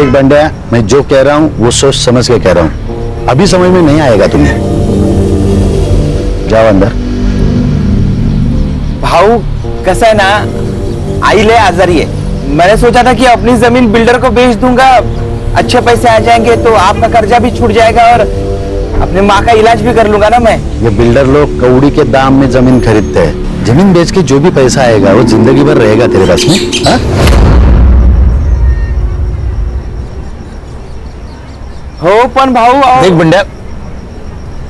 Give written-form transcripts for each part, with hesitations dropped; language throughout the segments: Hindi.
देख बंड्या, मैं जो कह रहा हूँ वो सोच समझ के कह रहा हूँ। अभी समझ में नहीं आएगा तुम्हें। जाओ अंदर। भाऊ कैसा है ना, आई ले आजारी है। मैंने सोचा था कि अपनी जमीन बिल्डर को बेच दूंगा, अच्छे पैसे आ जाएंगे तो आपका कर्जा भी छूट जाएगा और अपने माँ का इलाज भी कर लूंगा ना मैं। ये बिल्डर लोग कौड़ी के दाम में जमीन खरीदते हैं। जमीन बेच के जो भी पैसा आएगा वो जिंदगी भर रहेगा तेरे पास में। हा? हो पण भाऊ देख बंड्या,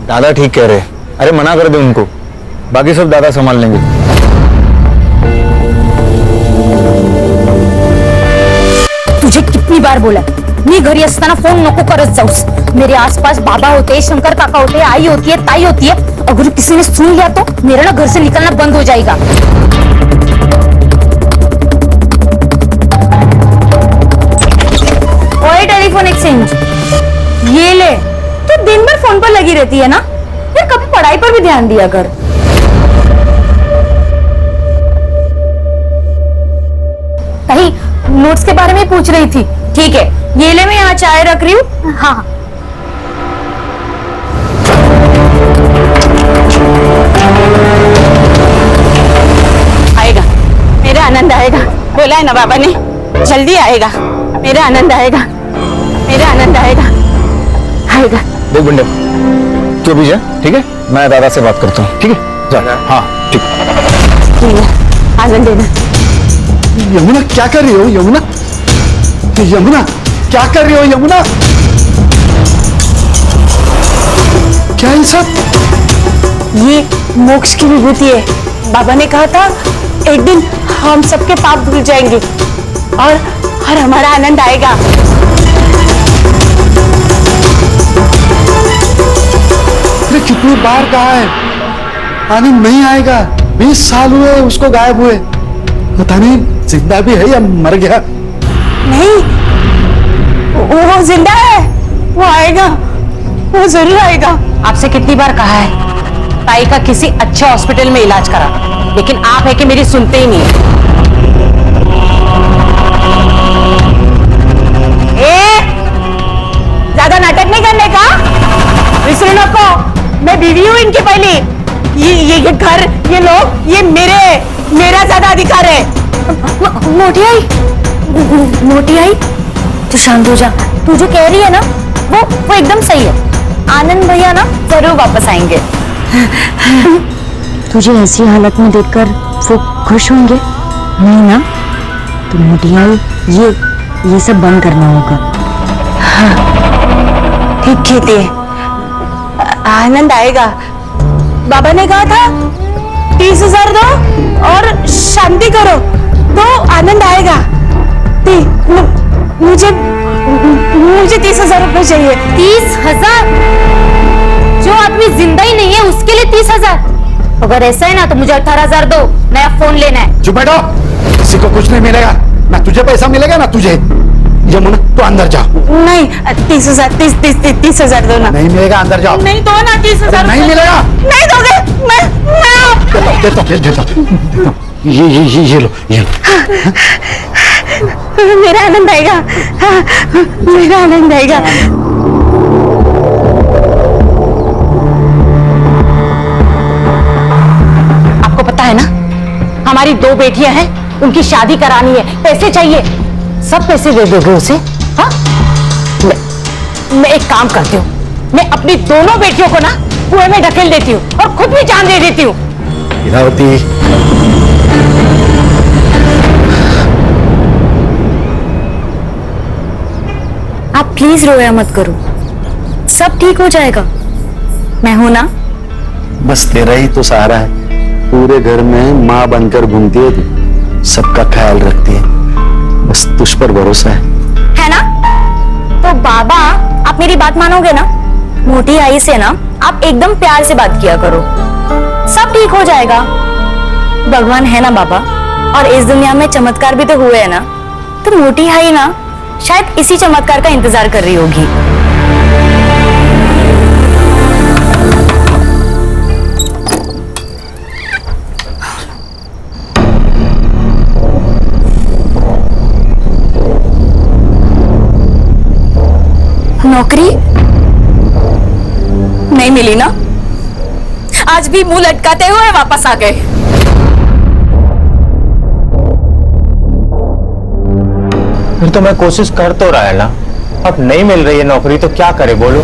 दादा ठीक कह रहे। अरे मना कर दे उनको, बाकी सब दादा संभाल लेंगे। तुझे कितनी बार बोला मी घरी असताना फोन नको करत जाऊस। मेरे आसपास बाबा होते, शंकर काका होते, आई होती है, ताई होती है। अगर किसी ने सुन लिया तो मेरा ना घर से निकलना बंद हो जाएगा। ओए टेलीफोन एक्सचेंज, ये ले। तो दिन भर फोन पर लगी रहती है ना यार, कभी पढ़ाई पर भी ध्यान दिया कर। कहीं नोट्स के बारे में पूछ रही थी। ठीक है, ये ले, मैं यहाँ चाय रख रही हूँ। हाँ हाँ। आएगा, मेरा आनंद आएगा। बोला है ना बाबा ने, जल्दी आएगा। मेरा आनंद आएगा, मेरा आनंद आएगा, आएगा। देख बंड्या, तू अभी जा, ठीक है? मैं दादा से बात करता हूँ, ठीक है? जा। हाँ ठीक। आनंद देना। यमुना क्या कर रही हो? यमुना, यमुना क्या कर रही हो? यमुना क्या ये सब? ये मोक्ष की विभूति है। बाबा ने कहा था एक दिन हम सबके पाप धुल जाएंगे और हमारा आनंद आएगा। अरे कितनी बार कहा है आनंद नहीं आएगा। 20 साल हुए उसको गायब हुए, पता नहीं जिंदा भी है या मर गया। नहीं, वो जिंदा है, वो आएगा, वो जरूर आएगा। आपसे कितनी बार कहा है ताई का किसी अच्छे हॉस्पिटल में इलाज करा, लेकिन आप है कि मेरी सुनते ही नहीं है। ज्यादा नाटक नहीं करने का, विसरू नको। मैं बीवी हूँ इनकी पहली। ये घर, ये लोग, ये मेरा ज्यादा अधिकार है। मोटी आई, मोटी आई, तू शांत हो जा। तू जो कह रही है ना वो एकदम सही है। आनंद भैया ना जरूर वापस आएंगे। तुझे ऐसी हालत में देखकर वो खुश होंगे नहीं ना? तो मोटी आई, ये सब बंद करना होगा। हाँ, ठीक कहती है, आनंद आएगा। बाबा ने कहा था 30,000 दो और शांति करो तो आनंद आएगा। मुझे 30,000 रुपए चाहिए। 30,000? जो आदमी जिंदा ही नहीं है उसके लिए 30,000? अगर ऐसा है ना तो मुझे 18,000 दो, नया फोन लेना है। चुप बैठो, किसी को कुछ नहीं मिलेगा। ना तुझे पैसा मिलेगा ना तुझे। यमुना तू अंदर जा। नहीं, 30,000 दो ना। नहीं मिलेगा, अंदर जाओ। नहीं दो ना 30,000। नहीं मिलेगा। नहीं दोगे? मैं देता। ये लो। मेरा आनंद आएगा, हाँ, मेरा आनंद आएगा। आपको पता है ना, हमारी 2 बेटियां हैं, उनकी शादी करानी है, पैसे चाहिए। सब पैसे दे दोगे उसे? हाँ, मैं एक काम करती हूँ, मैं अपनी दोनों बेटियों को ना कुएं में ढकेल देती हूँ और खुद भी जान दे देती हूँ। इरावती, आप प्लीज रोया मत करो, सब ठीक हो जाएगा। मैं हूं ना। बस तेरा ही तो सहारा है। पूरे घर में माँ बनकर घूमती है तू, सबका ख्याल रखती है, बस तुझ पर भरोसा है ना? तो बाबा, आप मेरी बात मानोगे ना? मोटी आई से ना आप एकदम प्यार से बात किया करो, सब ठीक हो जाएगा। भगवान है ना बाबा, और इस दुनिया में चमत्कार भी तो हुए हैं ना। तो मोटी आई ना शायद इसी चमत्कार का इंतजार कर रही होगी। नौकरी नहीं मिली ना? आज भी मुंह लटकाते हुए वापस आ गए। फिर तो मैं कोशिश कर तो रहा है ना। अब नहीं मिल रही है नौकरी तो क्या करे बोलो?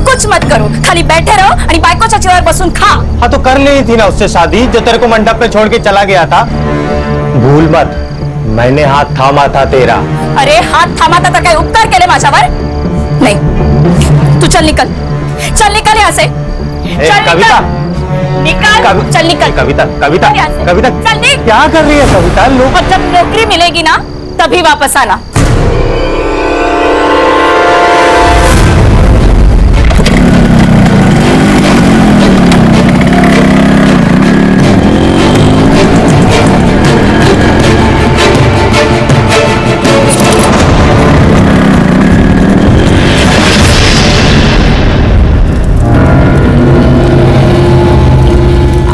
कुछ मत करो, खाली बैठे रहो आणि बायकोच्या चेहऱ्यावर बसून खा। हाँ तो कर ली थी ना उससे शादी जो तेरे को मंडप पे छोड़ के चला गया था। भूल मत, मैंने हाथ थामा था तेरा। अरे हात थांबा तर काही उपकार केले माझ्यावर? नहीं, तू चल निकल, चल निकल यहाँ से। चल कविता, निकल, चल निकल। कविता, कविता, यहाँ से। कविता, चल निकल। क्या कर रही है कविता? लोग और जब नौकरी मिलेगी ना तभी वापस आना।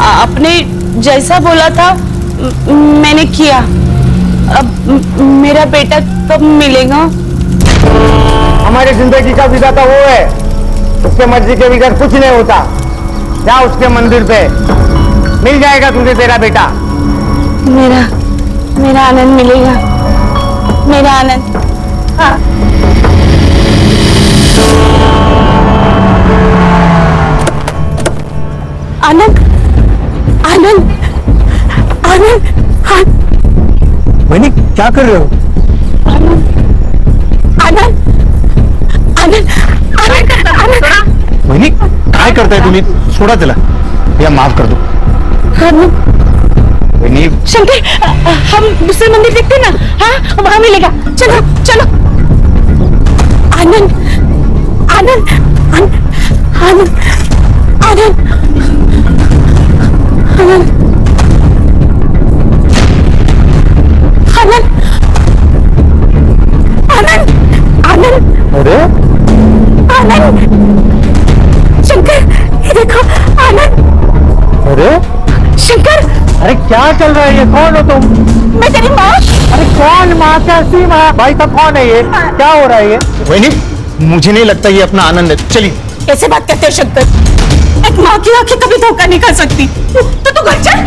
आपने जैसा बोला था मैंने किया। अब मेरा बेटा कब मिलेगा? हमारी जिंदगी का विधाता वो है, उसके मर्जी के बगैर कुछ नहीं होता। जा उसके मंदिर पे, मिल जाएगा तुझे तेरा बेटा। मेरा आनंद मिलेगा, मेरा आनंद। हाँ। आनंद, आनंद, आनंद, वैनी क्या कर रहे हो? आनंद, आनंद, आनंद, आनंद, वैनी काय करताय तुम्ही? सोडा त्याला, या माफ कर दो। आनंद। वैनी शंकर, हम दूसरे मंदिर देखते ना? हाँ, वहां मिलेगा। चलो चलो। आनंद, आनंद, आनंद, आनंद, आनंद, आनंद, आनंद, आनंद, आनंद, अरे आनंद। शंकर, ये देखो आनंद। अरे शंकर, अरे क्या चल रहा है? ये कौन हो तुम? मैं तेरी माँ। अरे कौन माँ? कैसी माँ? भाई साहब कौन है ये? क्या हो रहा है ये? वैनी मुझे नहीं लगता ये अपना आनंद है। चलिए। कैसे बात करते हो शंकर? एक माँ की आंखें कभी धोखा नहीं खा सकती। तू घर चल,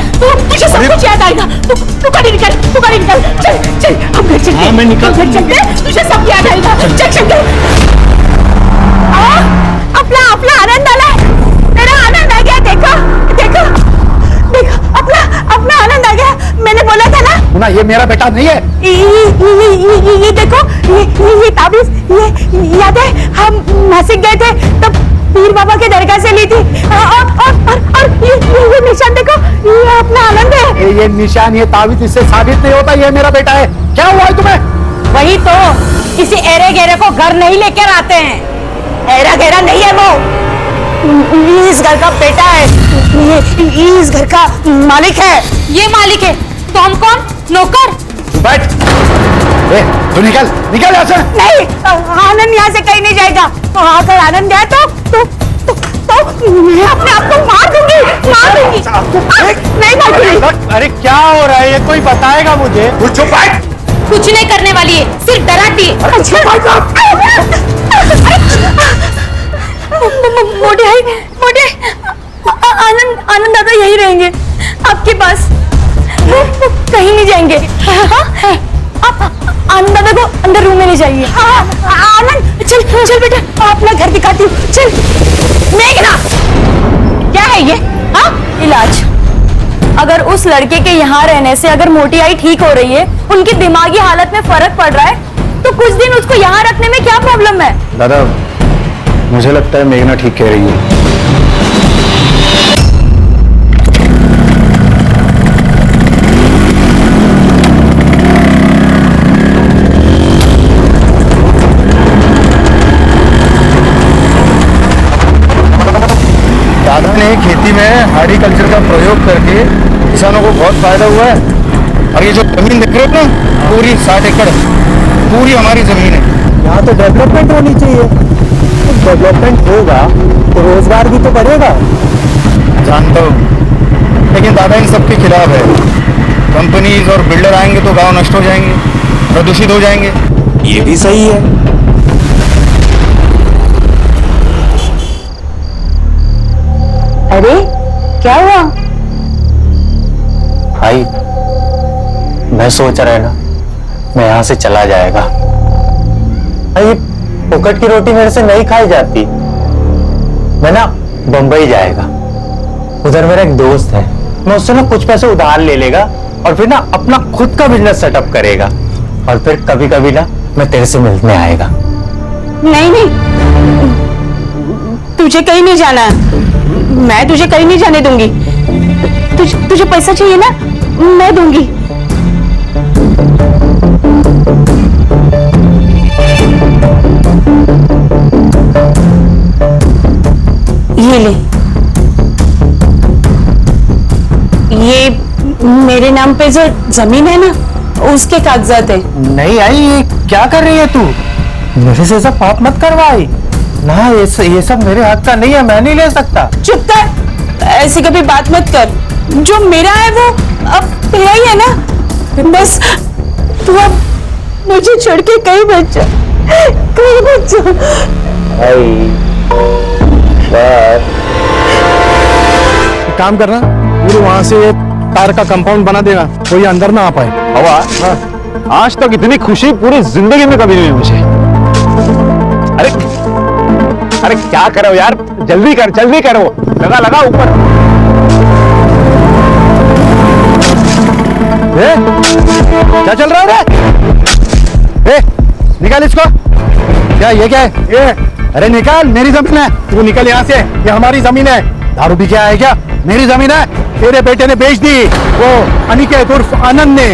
तुझे सब कुछ याद आएगा। तू गाड़ी निकल, तू गाड़ी निकल। चल चल, हम घर चलते हैं। हाँ, मैं निकल- हम घर चलते हैं, तुझे सब याद आएगा। चल शंकर। अपना आनंद आला है। मेरा आनंद आ गया। देखो देखो देखो, अपना आनंद आ गया। मैंने बोला था ना। ना ये मेरा बेटा नहीं है। ये देखो, ये ताबीज, ये याद है हम नासिक गए थे तब पीर बाबा के दरगाह से ली थी। और ये निशान देखो, ये अपना आनंद है। ये निशान, ये ताबीज इससे साबित नहीं होता ये मेरा बेटा है। क्या हुआ है तुम्हें? वही तो, किसी एरे गेरे को घर नहीं लेकर आते हैं। एरा गेरा नहीं है वो, इस घर का बेटा है। ये इस घर का मालिक है। ये मालिक है तो हम कौन? नौकर? बैठ। ए, तू निकल निकल यहाँ से। नहीं, आनंद यहाँ से कहीं नहीं जाएगा। तो अगर आनंद गया तो मैं अपने आप को मार दूंगी। नहीं मारूंगी। अरे क्या हो रहा है? ये कोई बताएगा मुझे? तू चुप बैठ। कुछ नहीं करने वाली है, सिर्फ डराती है। मोटे आनंद दादा यही रहेंगे आपके पास, वो कहीं नहीं जाएंगे। आप आनंद दादा को अंदर रूम में ले जाइए। आनंद चल चल बेटा, अपना घर दिखाती हूँ। चल। मेघना, क्या है ये? हाँ, इलाज। अगर उस लड़के के यहाँ रहने से अगर मोटी आई ठीक हो रही है, उनकी दिमागी हालत में फर्क पड़ रहा है, तो कुछ दिन उसको यहाँ रखने में क्या प्रॉब्लम है? दादा मुझे लगता है मेघना ठीक कह रही है। दादा ने खेती में हॉर्टिकल्चर का प्रयोग करके किसानों को बहुत फायदा हुआ है। और ये जो जमीन देख रहे हो ना, पूरी 60 एकड़ पूरी हमारी जमीन है। यहाँ तो डेवलपमेंट होनी चाहिए। डेवलपमेंट होगा तो रोजगार भी तो बढ़ेगा। जानता हूँ, लेकिन दादा इन सबके खिलाफ है। कंपनीज और बिल्डर आएंगे तो गांव नष्ट हो जाएंगे। प्रदूषित हो जाएंगे। ये भी सही है। अरे क्या हुआ? भाई मैं सोच रहा है ना, मैं यहाँ से चला जाएगा। ये फोकट की रोटी मेरे से नहीं खाई जाती। मैं ना बंबई जाएगा, उधर मेरा एक दोस्त है, मैं उससे ना कुछ पैसे उधार ले लेगा और फिर ना अपना खुद का बिजनेस सेटअप करेगा, और फिर कभी कभी ना मैं तेरे से मिलने आएगा। नहीं नहीं, तुझे कहीं नहीं जाना है, मैं तुझे कहीं नहीं जाने दूंगी। तुझे पैसा चाहिए ना, मैं दूंगी। ये ले, ये मेरे नाम पे जो जमीन है ना, उसके कागजात है। नहीं आई, ये क्या कर रही है तू? मेरे से सब बात मत करवाई ना, ये सब मेरे हाथ का नहीं है, मैं नहीं ले सकता। चुप कर, ऐसी कभी बात मत कर। जो मेरा है वो अब तेरा ही है ना, बस तू अब मुझे छोड़ के कहीं मत जा, कहीं मत जा। एक काम करना, पूरे वहां से तार का कंपाउंड बना देना, कोई अंदर ना आ पाए। हवा, आज तक इतनी खुशी पूरी जिंदगी में कभी नहीं हुई मुझे। अरे क्या करो यार, जल्दी करो, लगा ऊपर। क्या चल रहा है रे? निकाल इसको। क्या ये क्या है ये? अरे निकाल, मेरी जमीन है, तू निकल यहाँ से, ये हमारी जमीन है। दारू भी क्या है क्या? मेरी जमीन है, तेरे बेटे ने बेच दी, वो अनिकेत उर्फ आनंद ने।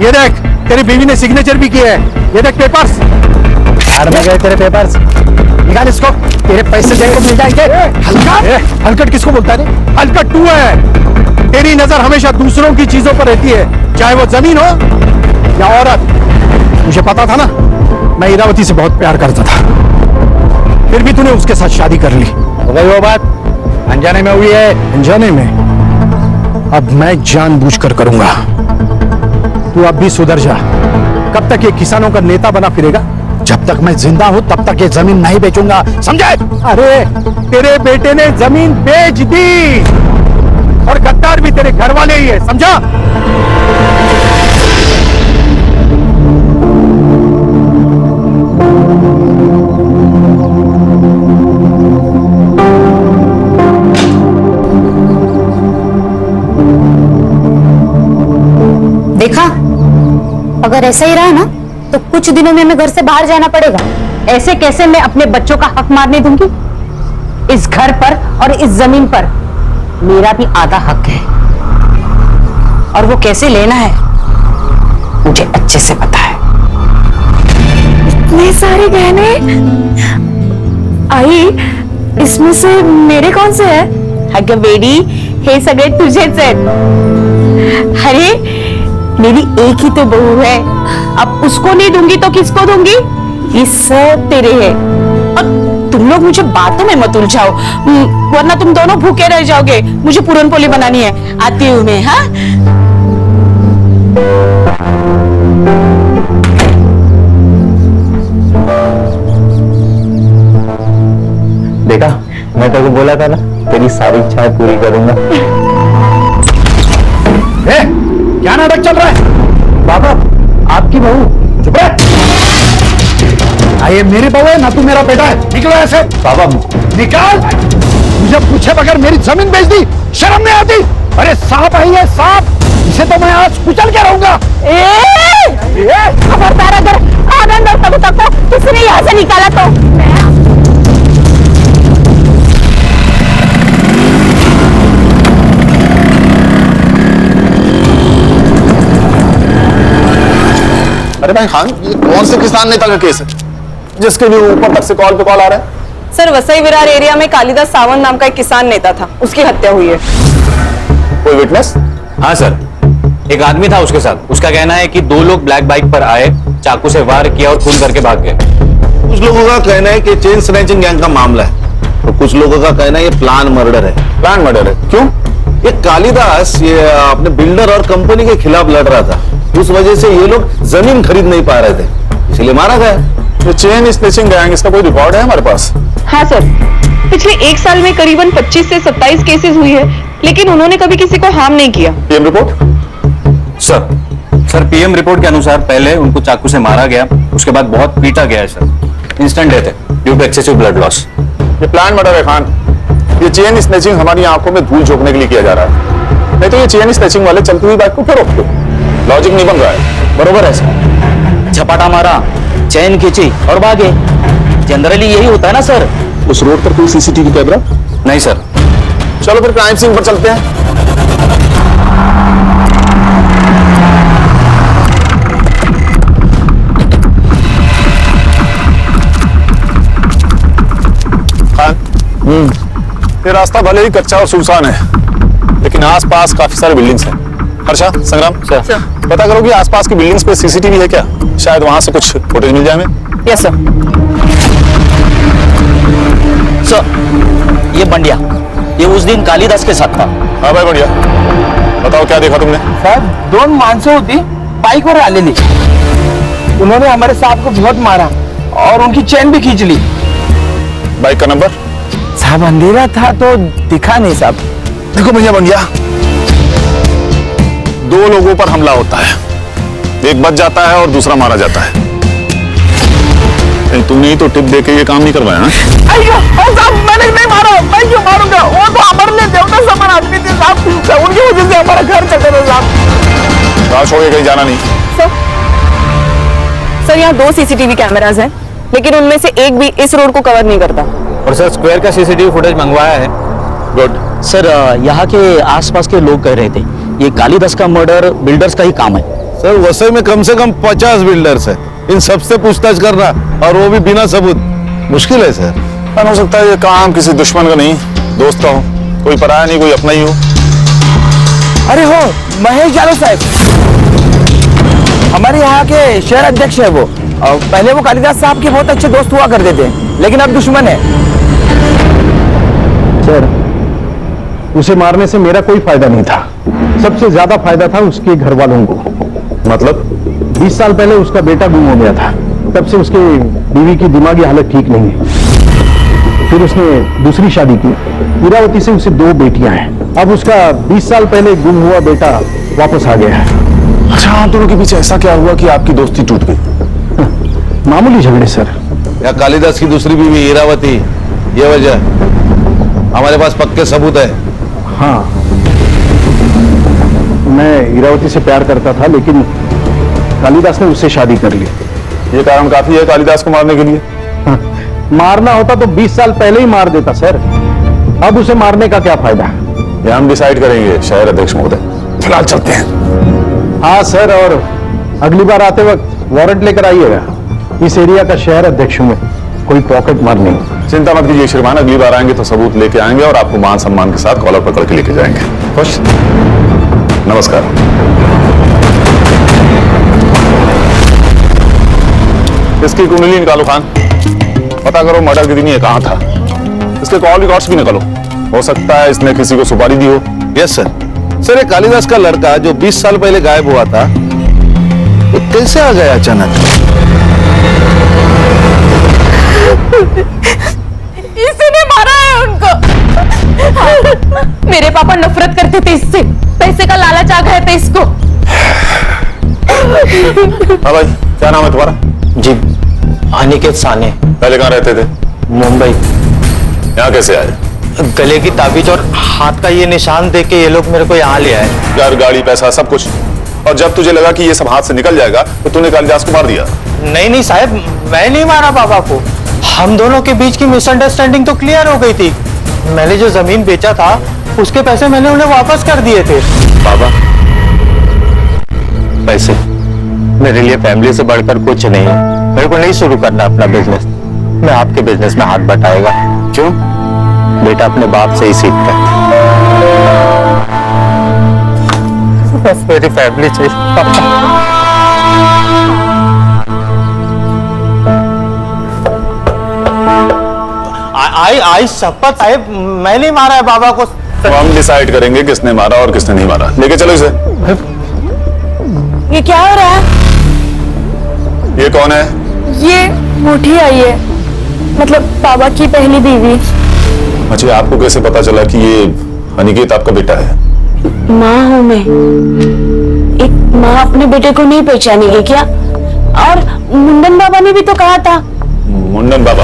ये देख, तेरी बीवी ने सिग्नेचर भी किया है, ये देख पेपर्स। यार में गए तेरे पेपर्स, निकाल इसको, तेरे पैसे देने को मिल जाएंगे। हलकट? हलकट किसको बोलता है? हलकट तू है। तेरी नजर हमेशा दूसरों की चीजों पर रहती है, चाहे वो जमीन हो या औरत। मुझे पता था ना, मैं इरावती से बहुत प्यार करता था, फिर भी तूने उसके साथ शादी कर ली। हो गई वो बात, अनजाने में हुई है। अनजाने में? अब मैं जानबूझकर करूंगा। तू अब भी सुधर जा। कब तक ये किसानों का नेता बना फिरेगा? जब तक मैं जिंदा हूं तब तक ये जमीन नहीं बेचूंगा, समझे? अरे तेरे बेटे ने जमीन बेच दी, और गद्दार भी तेरे घर वाले ही है, समझा? देखा, अगर ऐसा ही रहा ना तो कुछ दिनों में हमें घर से बाहर जाना पड़ेगा। ऐसे कैसे मैं अपने बच्चों का हक मारने दूंगी? इस घर पर और इस जमीन पर मेरा भी आधा हक है, और वो कैसे लेना है मुझे अच्छे से पता है। इतने सारे गहने आई, इसमें से मेरे कौन से है? अगं बेडी, हे सगळे तुझेच आहेत। अरे मेरी एक ही तो बहू है, अब उसको नहीं दूंगी तो किसको दूंगी? ये सब तेरे हैं। और तुम लोग मुझे बातों में मत उलझाओ, वरना तुम दोनों भूखे रह जाओगे। मुझे पूरन पोली बनानी है, आती हूँ मैं। हाँ, देखा, मैं तेरे को बोला था ना, तेरी सारी इच्छाएं पूरी करूंगा। क्या नाटक चल रहा है? बाबा, आपकी बहू। चुप रह। ये मेरी बहू है ना, तू मेरा बेटा है, निकलो ऐसे। बाबा निकाल, मुझे पूछे बगैर मेरी जमीन बेच दी, शर्म नहीं आती? अरे सांप है ये, सांप, इसे तो मैं आज कुचल के रहूंगा। खबरदार, अगर आनंद और कविता को किसी ने यहाँ से निकाला तो अरे भाई खान, ये कौन से किसान नेता का केस है जिसके लिए ऊपर तक से कॉल पे कॉल आ रहा है? सर, वसई विरार एरिया में कालिदास सावंत नाम का एक किसान नेता था, उसकी हत्या हुई है। कोई विटनेस? हाँ सर, एक आदमी था उसके साथ। उसका कहना है कि 2 लोग ब्लैक बाइक पर आए, चाकू से वार किया और खून करके भाग गए। कुछ लोगों का कहना है कि चेन स्नैचिंग गैंग का मामला है, तो कुछ लोगों का कहना है ये प्लान मर्डर है। प्लान मर्डर है? क्यों? ये कालिदास ये अपने बिल्डर और कंपनी के खिलाफ लड़ रहा था, उस वजह से ये लोग जमीन खरीद नहीं पा रहे थे, इसलिए मारा गया। ये चेन स्नेचिंग गैंग, इसका कोई रिकॉर्ड है हमारे पास? हाँ सर, पिछले 1 साल में करीबन 25 से 27 केसेस हुई है, लेकिन उन्होंने कभी किसी को हार्म नहीं किया। PM report? Sir PM report के अनुसार पहले उनको चाकू से मारा गया, उसके बाद बहुत पीटा गया है सर। इंस्टेंट डेथ है due to excessive blood loss. ये प्लान मर्डर है खान। ये चेन स्नेचिंग हमारी आंखों में धूल झोंकने के लिए किया जा रहा है, नहीं तो ये चेन स्नेचिंग वाले चलती हुई बाइक को क्यों रोकते? लॉजिक नहीं बन रहा है। बरोबर है सर। झपाटा मारा, चैन खींची और भागे। जनरली यही होता है ना सर। उस रोड पर कोई सीसीटीवी कैमरा? नहीं सर। चलो फिर क्राइम सीन पर चलते हैं। खान, ये रास्ता भले ही कच्चा और सुनसान है, लेकिन आसपास काफी सारे बिल्डिंग्स हैं। हर्षा, संग्राम, पता करो कि आसपास की बिल्डिंग्स पे सीसीटीवी है क्या? शायद वहां से कुछ फुटेज मिल जाए हमें। Yes sir. सर, ये बंडिया, ये उस दिन कालिदास के साथ था। हाँ भाई बढ़िया, बताओ क्या देखा तुमने? सर, 2 माणसं होती बाइक वर आलेली। उन्होंने हमारे साहब को बहुत मारा और उनकी चैन भी खींच ली। बाइक का नंबर? साहब अंधेरा था तो दिखा नहीं साहब। देखो भैया बंडिया, 2 लोगों पर हमला होता है, एक बच जाता है और दूसरा मारा जाता है। तुमने ही तो टिप दे के ये काम नहीं करवाया ना? साहब, मैंने नहीं मारा, मैं क्यों मारूंगा? वो तो हमारे लिए देवता समान आदमी थे साहब, उनकी वजह से हमारा घर चले गए साहब। रात छोड़ के कहीं जाना नहीं। सर, यहाँ 2 सीसीटीवी कैमराज हैं, लेकिन उनमें से एक भी इस रोड को कवर नहीं करता। और सर स्क्वायर का सीसीटीवी फुटेज मंगवाया है। गुड। सर, यहाँ के आसपास के लोग कह रहे थे ये कालिदास का मर्डर बिल्डर्स का ही काम है। सर वसई में कम से कम 50 बिल्डर्स है, इन सबसे पूछताछ करना और वो भी बिना सबूत मुश्किल है सर। हो सकता है ये काम किसी दुश्मन का नहीं, दोस्त का हो, कोई पराया नहीं, कोई अपना ही हो। अरे हो, महेश यादव साहब हमारे यहाँ के शहर अध्यक्ष है वो। और पहले वो कालिदास साहब के बहुत अच्छे दोस्त हुआ करते थे, लेकिन अब दुश्मन है। सर, उसे मारने से मेरा कोई फायदा नहीं था, सबसे ज्यादा फायदा था उसके घर वालों को। मतलब? 20 साल पहले उसका बेटा गुम हो गया था, तब से उसके बीवी की दिमागी हालत ठीक नहीं है। फिर उसने दूसरी शादी की, इरावती से उसे 2 बेटियां हैं। अब उसका 20 साल पहले गुम हुआ बेटा वापस आ गया है। अच्छा, आप दोनों के बीच ऐसा क्या हुआ कि आपकी दोस्ती टूट गई? मामूली झगड़े सर। या कालिदास की दूसरी बीवी इरावती, ये वजह? हमारे पास पक्के सबूत है। हाँ, मैं इरावती से प्यार करता था, लेकिन कालिदास ने उससे शादी कर ली। ये कारण काफी है कालिदास को मारने के लिए? मारना होता तो 20 साल पहले ही मार देता सर, अब उसे मारने का क्या फायदा? ये हम डिसाइड करेंगे शहर अध्यक्ष महोदय, फिलहाल चलते हैं। हाँ सर, और अगली बार आते वक्त वारंट लेकर आइएगा। इस एरिया का शहर अध्यक्ष हूं मैं, कोई पॉकेट मार नहीं। चिंता मत कीजिए श्रीमान, अगली बार आएंगे तो सबूत लेके आएंगे और आपको मान सम्मान के साथ कॉलर पकड़ के लेके जाएंगे। खुश? नमस्कार। इसकी कुंडली निकालो खान, पता करो मर्डर के दिन ये कहां था। इसके कॉल रिकॉर्ड्स भी निकालो, हो सकता है इसने किसी को सुपारी दी हो। Yes sir. सर, ये कालिदास का लड़का जो 20 साल पहले गायब हुआ था, ये कैसे आ गया अचानक? इसने मारा है उनको। मेरे पापा नफरत करते थे इससे, पैसे का लालच आ गया था इसको। हाँ भाई, क्या नाम है तुम्हारा? जी, अनिकेत साने। पहले कहाँ रहते थे? मुंबई। यहाँ कैसे आए? गले की ताबीज और हाथ का ये निशान देख के ये लोग मेरे को यहाँ ले आए। घर, गाड़ी, पैसा सब कुछ, और जब तुझे लगा कि ये सब हाथ से निकल जाएगा तो तूने कालिदास को मार दिया। नहीं साहब, मैं नहीं मारा पापा को। हम दोनों के बीच की मिसअंडरस्टैंडिंग तो क्लियर हो गई थी। मैंने जो जमीन बेचा था उसके पैसे मैंने उन्हें वापस कर दिए थे। बाबा, पैसे मेरे लिए फैमिली से बढ़कर कुछ नहीं है। मेरे को नहीं शुरू करना अपना बिजनेस, मैं आपके बिजनेस में हाथ बटाएगा। क्यों? बेटा अपने बाप से ही सीखता है। बस मेरी फैमिली चाहिए। आई शपथ साहब, मैं नहीं मारा है बाबा को। तो हम डिसाइड करेंगे किसने मारा और किसने नहीं मारा। लेके चलो इसे। ये क्या हो रहा है? ये कौन है? ये मोटी आई है, मतलब बाबा की पहली बीवी। अच्छा, आपको कैसे पता चला कि ये अनिकेत आपका बेटा है? माँ हूँ मैं। एक माँ अपने बेटे को नहीं पहचानेगी क्या? और मुंडन बाबा ने भी तो कहा था। मुंडन बाबा?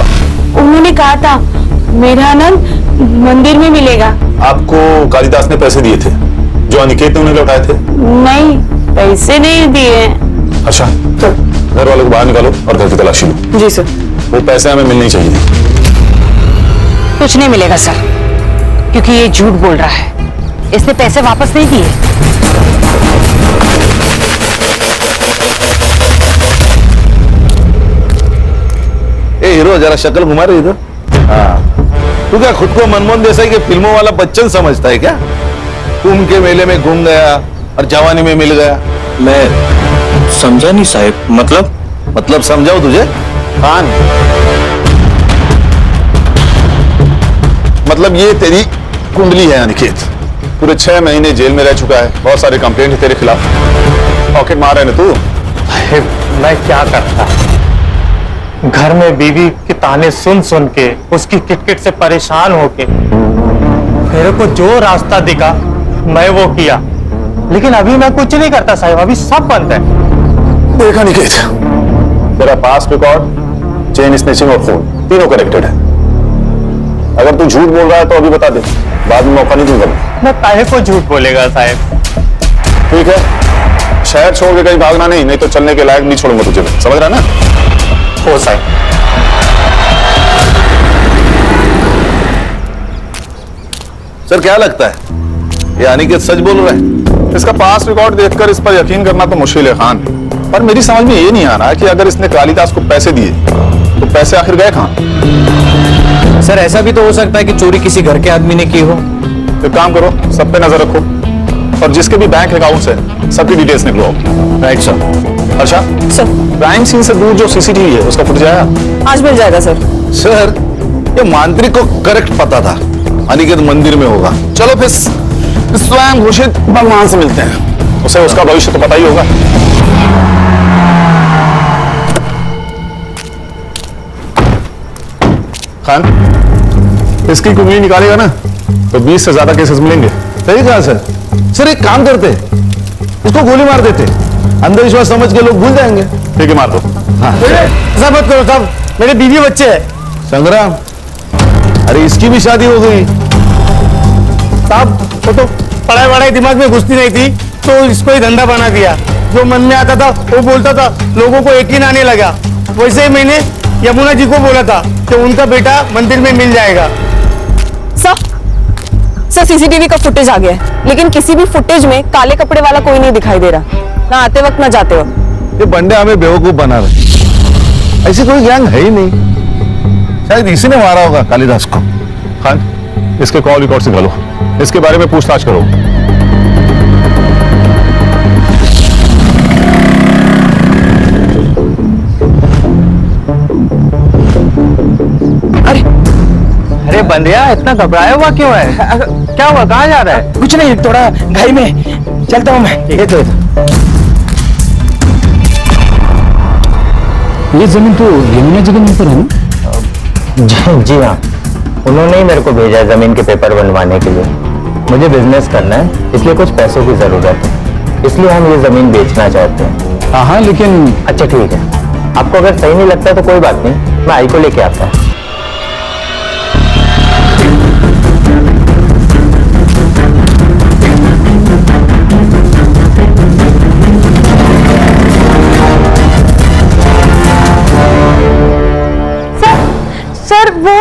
उन्होंने कहा था मेरा आनंद मंदिर में मिलेगा। आपको कालिदास ने पैसे दिए थे जो अनिकेत ने उन्हें लौटाए थे? नहीं, पैसे नहीं दिए। अच्छा, तो घर वालों को बाहर निकालो और घर की तलाशी लो। जी सर। वो पैसे हमें मिलने चाहिए। कुछ नहीं मिलेगा सर, क्योंकि ये झूठ बोल रहा है। इसने पैसे वापस नहीं दिए। ए हीरो, जरा शक्ल घुमा रही इधर। हाँ, तू क्या खुद को मनमोहन देसाई के फिल्मों वाला बच्चन समझता है क्या? कुंभ के मेले में घूम गया और जवानी में मिल गया। मैं समझा नहीं साहब। मतलब समझाओ तुझे? खान, मतलब ये तेरी कुंडली है अनिकेत। पूरे 6 महीने जेल में रह चुका है, बहुत सारे कंप्लेंट है तेरे खिलाफ। पॉकेट मार है ना तू। मैं क्या करता? घर में बीवी के ताने सुन सुन के, उसकी किटकिट से परेशान होके मेरे को जो रास्ता दिखा मैं वो किया, लेकिन अभी मैं कुछ नहीं करता साहब। अभी सब बंद है। देखा अनिकेत, तेरा पास रिकॉर्ड, चेन स्नैचिंग और फोन तीनों कनेक्टेड है। अगर तू झूठ बोल रहा है तो अभी बता दे, बाद में मौका नहीं दूंगा। मैं काहे को झूठ बोलेगा साहब? ठीक है, शहर छोड़ के कहीं भागना नहीं तो चलने के लायक नहीं छोड़ूंगा तुझे। समझ रहा ना? हो साहब। सर क्या लगता है ये अनिकेत सच बोल रहा है? इसका पास रिकॉर्ड देखकर इस पर यकीन करना तो मुश्किल है खान, पर मेरी समझ में ये नहीं आ रहा कि अगर इसने कालिदास को पैसे दिए तो पैसे आखिर गए कहां? सर ऐसा भी तो हो सकता है कि चोरी किसी घर के आदमी ने की हो। तो काम करो, सब पे नजर रखो और जिसके भी बैंक अकाउंट्स है सबकी डिटेल्स निकलो। Right sir. अच्छा सर, क्राइम सीन से दूर जो सीसीटीवी है उसका फुटेज आया? आज मिल जाएगा सर। सर ये मांत्रिक को करेक्ट पता था अनिकेत मंदिर में होगा। चलो फिर स्वयं घोषित भगवान से मिलते हैं, उसे उसका भविष्य तो पता ही होगा। खान, इसकी कुंडली निकालेगा ना तो 20 से ज्यादा केसेस मिलेंगे। सही कहा सर। सर एक काम करते, उसको गोली मार देते, अंधविश्वास समझ के लोग भूल जाएंगे। ठीक है, मार दो। ऐसा मत करो साहब, मेरे बीवी बच्चे हैं। संग्राम, अरे इसकी भी शादी हो गई। साहब वो तो पढ़ाई वढ़ाई दिमाग में घुसती नहीं थी, तो इसको ही धंधा बना दिया। जो मन में आता था वो बोलता था, लोगों को यकीन आने लगा। वैसे ही मैंने यमुना जी को बोला था कि उनका बेटा मंदिर में मिल जाएगा। सर सीसीटीवी का फुटेज आ गया है, लेकिन किसी भी फुटेज में काले कपड़े वाला कोई नहीं दिखाई दे रहा, ना आते वक्त ना जाते वक्त। ये बंदे हमें बेवकूफ बना रहे। ऐसी कोई गैंग है ही नहीं। शायद इसी ने मारा होगा कालिदास को। खान, इसके कॉल रिकॉर्ड निकालो, इसके बारे में पूछताछ करो। अरे बंदिया, इतना घबराया हुआ क्यों है? क्या हुआ, कहाँ जा रहा है? कुछ नहीं, थोड़ा घाई में चलता हूँ मैं। ये तो ये जमीन तो यमुना जी के नाम पर है ना? जी हाँ, उन्होंने ही मेरे को भेजा है जमीन के पेपर बनवाने के लिए। मुझे बिजनेस करना है, इसलिए कुछ पैसों की जरूरत है, इसलिए हम ये जमीन बेचना चाहते हैं। हाँ, लेकिन अच्छा ठीक है, आपको अगर सही नहीं लगता तो कोई बात नहीं, मैं आई को लेके आता हूँ। सर वो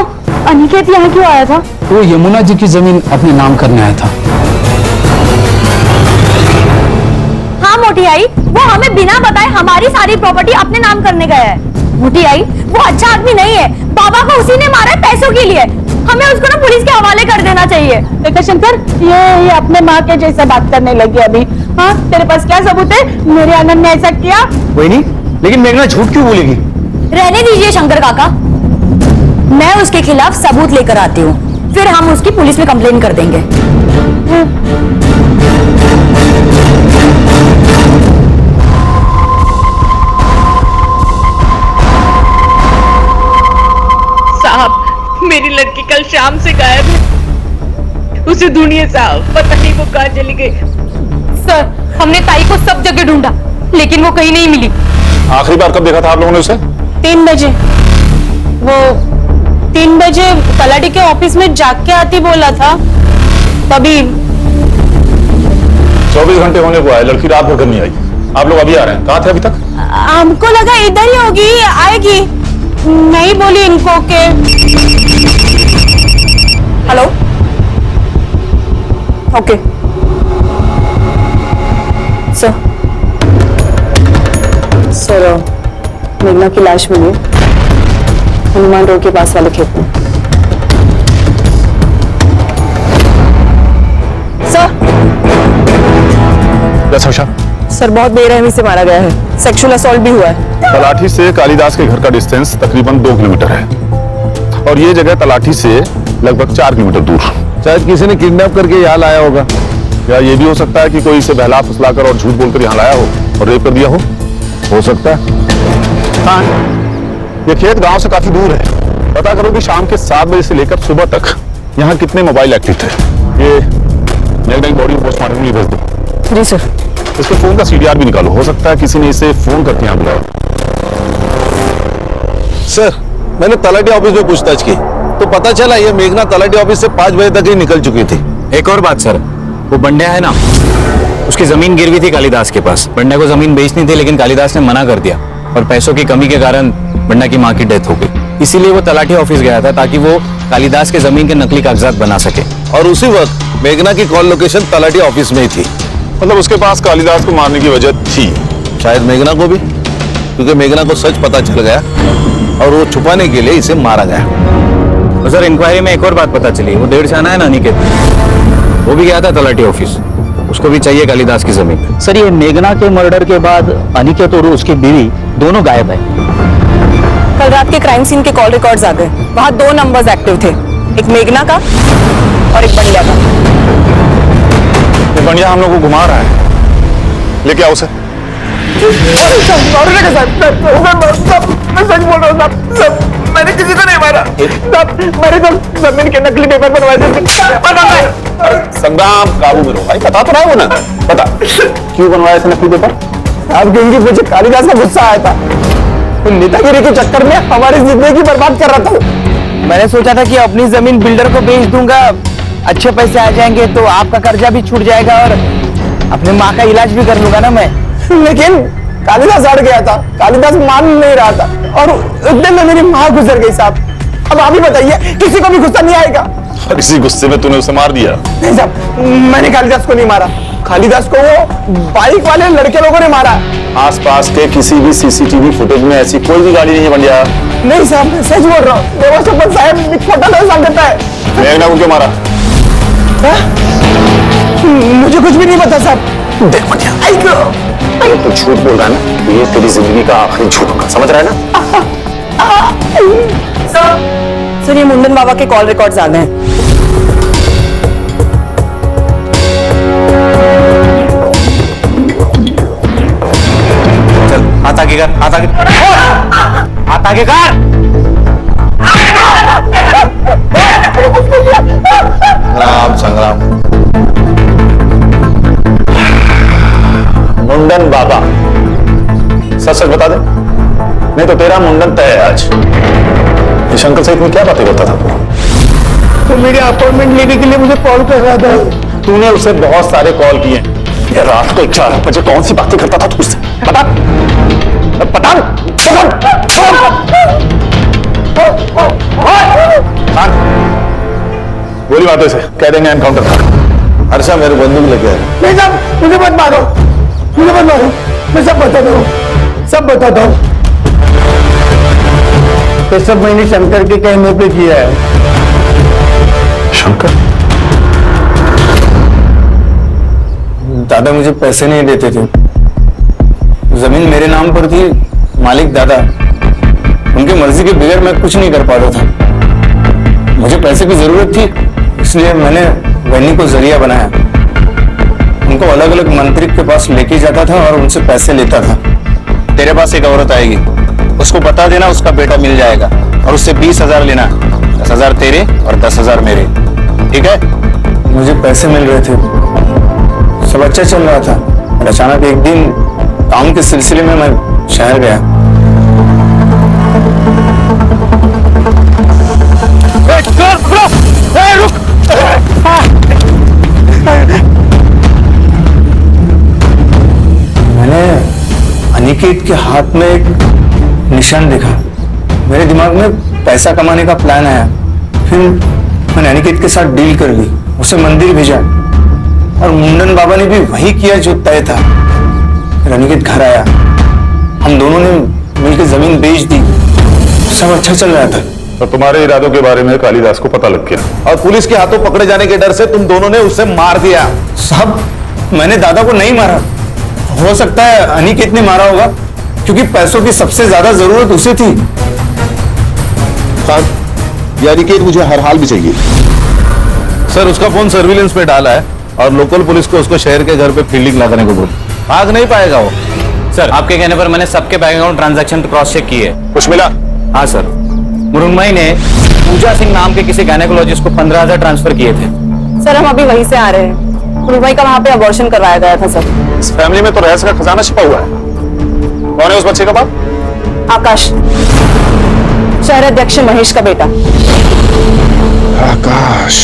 अनिकेत यहाँ क्यों आया था? वो यमुना जी की जमीन अपने नाम करने आया था। हाँ मोटी आई, वो हमें बिना बताए हमारी सारी प्रॉपर्टी अपने नाम करने गया है। मोटी आई, वो अच्छा आदमी नहीं है, बाबा को उसी ने मारा है पैसों के लिए। हमें उसको ना पुलिस के हवाले कर देना चाहिए। देखा शंकर, ये अपने माँ के जैसा बात करने लगी अभी। हाँ, तेरे पास क्या सबूत है मेरे आनंद ने ऐसा किया? कोई नहीं, लेकिन मेघना झूठ क्यों बोलेगी? रहने दीजिए शंकर काका, मैं उसके खिलाफ सबूत लेकर आती हूँ, फिर हम उसकी पुलिस में कंप्लेन कर देंगे। से ढूंढिए साहब, पता नहीं वो कहाँ चली गई। सर, हमने ताई को सब जगह ढूंढा लेकिन वो कहीं नहीं मिली। आखिरी बार कब देखा था आप लोगों ने उसे? 3 बजे। वो 3 बजे तलाटी के ऑफिस में जाग के आती बोला था, तभी। 24 घंटे होने को आए, लड़की रात भर घर नहीं आई। आप लोग अभी आ रहे हैं, कहाँ थे अभी तक? हमको लगा इधर ही होगी, आएगी। नहीं बोली इनको के। हेलो, ओके सर, मेघना की लाश मिली हनुमान रोड के पास वाले खेत में। सर बहुत बेरहमी से मारा गया है, सेक्सुअल असॉल्ट भी हुआ है। तलाठी से कालिदास के घर का डिस्टेंस तकरीबन 2 किलोमीटर है और ये जगह तलाठी से लगभग 4 किलोमीटर दूर। शायद किसी ने किडनैप करके यहाँ लाया होगा, या ये भी हो सकता है कि कोई इसे बहला फुसलाकर और झूठ बोलकर यहाँ लाया हो और रेप कर दिया हो सकता है। हाँ, ये खेत गांव से काफी दूर है। पता करो कि शाम के 7 बजे से लेकर सुबह तक यहाँ कितने मोबाइल एक्टिव थे। ये मेघना की बॉडी पोस्टमार्टम के लिए भेज दो। जी सर। इसके फोन का CDR भी निकालो, हो सकता है किसी ने इसे फोन करके यहाँ बुलाया। सर, मैंने तलाटी ऑफिस में पूछताछ की तो पता चला ये मेघना तलाटी ऑफिस से 5 बजे तक ही निकल चुकी थी। एक और बात सर, वो बंड्या है ना, उसकी जमीन गिरवी थी कालिदास के पास। बंड्या को जमीन बेचनी थी लेकिन कालिदास ने मना कर दिया और पैसों की कमी के कारण बंड्या की मां की डेथ हो गई। इसीलिए वो तलाठी ऑफिस गया था ताकि वो कालिदास के जमीन के नकली कागजात बना सके। और उसी वक्त मेघना की कॉल लोकेशन तलाटी ऑफिस में ही थी। मतलब उसके पास कालिदास को मारने की वजह थी। शायद मेघना को भी, क्योंकि मेघना को सच पता चल गया और वो छुपाने के लिए इसे मारा गया। तो सर इंक्वायरी में एक और बात पता चली, वो डेढ़ छाना है ना अनिकेत, वो भी गया था तलाटी ऑफिस, उसको भी चाहिए कालिदास की जमीन। सर, ये मेघना के मर्डर के बाद अनिकेत और उसकी बीवी दोनों गायब है। कल रात के क्राइम सीन के कॉल रिकॉर्ड्स आ गए, वहां 2 नंबर्स एक्टिव थे, एक मेघना का और एक बंड्या का। ये बंड्या हम लोग को घुमा रहा है, लेके आओ उसे। मैं सच बोल रहा हूँ, मैंने किसी को नहीं मारा। मैंने तो जमीन के नकली पेपर बनवाए थे। संग्राम, काबू में रहो भाई, बता तो रहा है वो ना, बता क्यों बनवाया था नकली पेपर? अब क्योंकि मुझे कालिदास का गुस्सा आया था, नेतागिरी के चक्कर में हमारी जिंदगी बर्बाद कर रहा था। मैंने सोचा था कि अपनी जमीन बिल्डर को बेच दूंगा, अच्छे पैसे आ जाएंगे तो आपका कर्जा भी छूट जाएगा और अपने माँ का इलाज भी कर लूंगा ना मैं। लेकिन कालिदास अड़ गया था, कालिदास मान नहीं रहा था और उतने में मेरी माँ गुजर गई साहब। अब आप ही बताइए, किसी को भी गुस्सा नहीं आएगा? और इसी गुस्से में तूने उसे मार दिया? नहीं साहब, मैंने कालिदास को नहीं मारा, कालिदास को वो बाइक वाले लड़के लोगों ने मारा। आसपास के किसी भी CCTV फुटेज में ऐसी कोई भी गाड़ी नहीं है बंड्या। नहीं साहब, मैं सच बोल रहा हूँ, देवा सरपंच साहब खोटा इल्जाम देता है। मेघना को क्यों मारा? मुझे कुछ भी नहीं पता साहब। देख बंड्या, अगर तू झूठ बोल रहा है ना, तो ये तेरी जिंदगी का आखिरी झूठ होगा, समझ रहा है ना? सर, ये मुंडन बाबा के कॉल रिकॉर्ड्स आ गए हैं। चल हाथ आगे कर, हाथ आगे, हाथ आगे कर। राम संग्राम। मुंडन बाबा, सच सच बता दे, नहीं तो तेरा मुंडन तय है आज। ये शंकर से इतनी क्या बातें करता था तू? तो मेरे अपॉइंटमेंट लेने के लिए मुझे कॉल कर रहा था। तूने उसे बहुत सारे कॉल किए। ये रात को 11 बजे कौन सी बातें करता था तू उससे? बता बता बोली बातों से कह देंगे एनकाउंटर था। हर्षा मेरे बंदूक लेके आए। नहीं साहब, मुझे मत मारो, मुझे मत मारो, मैं सब बताता हूँ, सब बताता हूँ। ये सब मैंने शंकर के कहने पे किया है। शंकर? दादा मुझे पैसे नहीं देते थे, जमीन मेरे नाम पर थी, मालिक दादा, उनकी मर्जी के बगैर मैं कुछ नहीं कर पा रहा था। मुझे पैसे की जरूरत थी, इसलिए मैंने वैनी को जरिया बनाया। उनको अलग अलग मंत्री के पास लेके जाता था और उनसे पैसे लेता था। तेरे पास एक औरत आएगी, उसको बता देना उसका बेटा मिल जाएगा और उससे 20,000 लेना, 10,000 तेरे और 10,000 मेरे, ठीक है? मुझे पैसे मिल रहे थे, सब अच्छा चल रहा था। और अचानक एक दिन काम के सिलसिले में मैं शहर गया। मैंने अनिकेत के हाथ में एक निशान देखा। मेरे दिमाग में पैसा कमाने का प्लान आया। फिर मैंने अनिकेत के साथ डील कर ली, उसे मंदिर भेजा और मुंडन बाबा ने भी वही किया जो तय था। फिर अनिकेत घर आया, हम दोनों ने मिलकर जमीन बेच दी, सब अच्छा चल रहा था। तो तुम्हारे इरादों के बारे में कालीदास को पता लग गया और पुलिस के हाथों पकड़े जाने के डर से तुम दोनों ने उसे मार दिया। साहब, मैंने दादा को नहीं मारा। हो सकता है अनिकेत ने मारा होगा, क्योंकि पैसों की सबसे ज्यादा जरूरत उसे थी। साहब, ये अनिकेत मुझे हर हाल में चाहिए। सर, उसका फोन सर्विलेंस में डाला है और लोकल पुलिस को उसको शहर के घर पे फील्डिंग लगाने को बोल। भाग नहीं पाएगा वो। सर, आपके कहने पर मैंने सबके bank account transaction cross check किए। कुछ मिला? हाँ सर, मुरुंगमई ने पूजा सिंह नाम के किसी गायनेकोलॉजिस्ट को 15,000 ट्रांसफर किए थे। सर, हम अभी वहीं से आ रहे हैं। मुरुंगमई का वहाँ पे अबॉर्शन करवाया गया था सर। इस फैमिली में तो रहस्य का खजाना छिपा हुआ है। कौन है उस बच्चे का बाप? आकाश, शहराध्यक्ष महेश का बेटा। आकाश।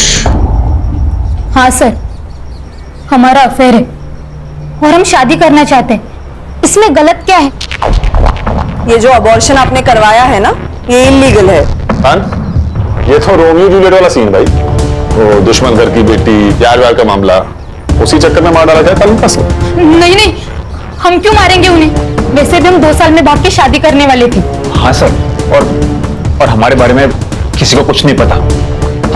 हाँ सर, हमारा अफेयर है और हम शादी करना चाहते हैं। इसमें गलत क्या है? ये जो अबॉर्शन आपने करवाया है ना, ये इलीगल है। ये तो रोमियो जूलियट वाला सीन भाई। वो दुश्मन घर की बेटी, प्यार व्यार का मामला, उसी चक्कर में मार डाला जाए तालुका से। नहीं नहीं, हम क्यों मारेंगे उन्हें? वैसे भी हम 2 साल में भाग के शादी करने वाले थे। हाँ सर, और हमारे बारे में किसी को कुछ नहीं पता।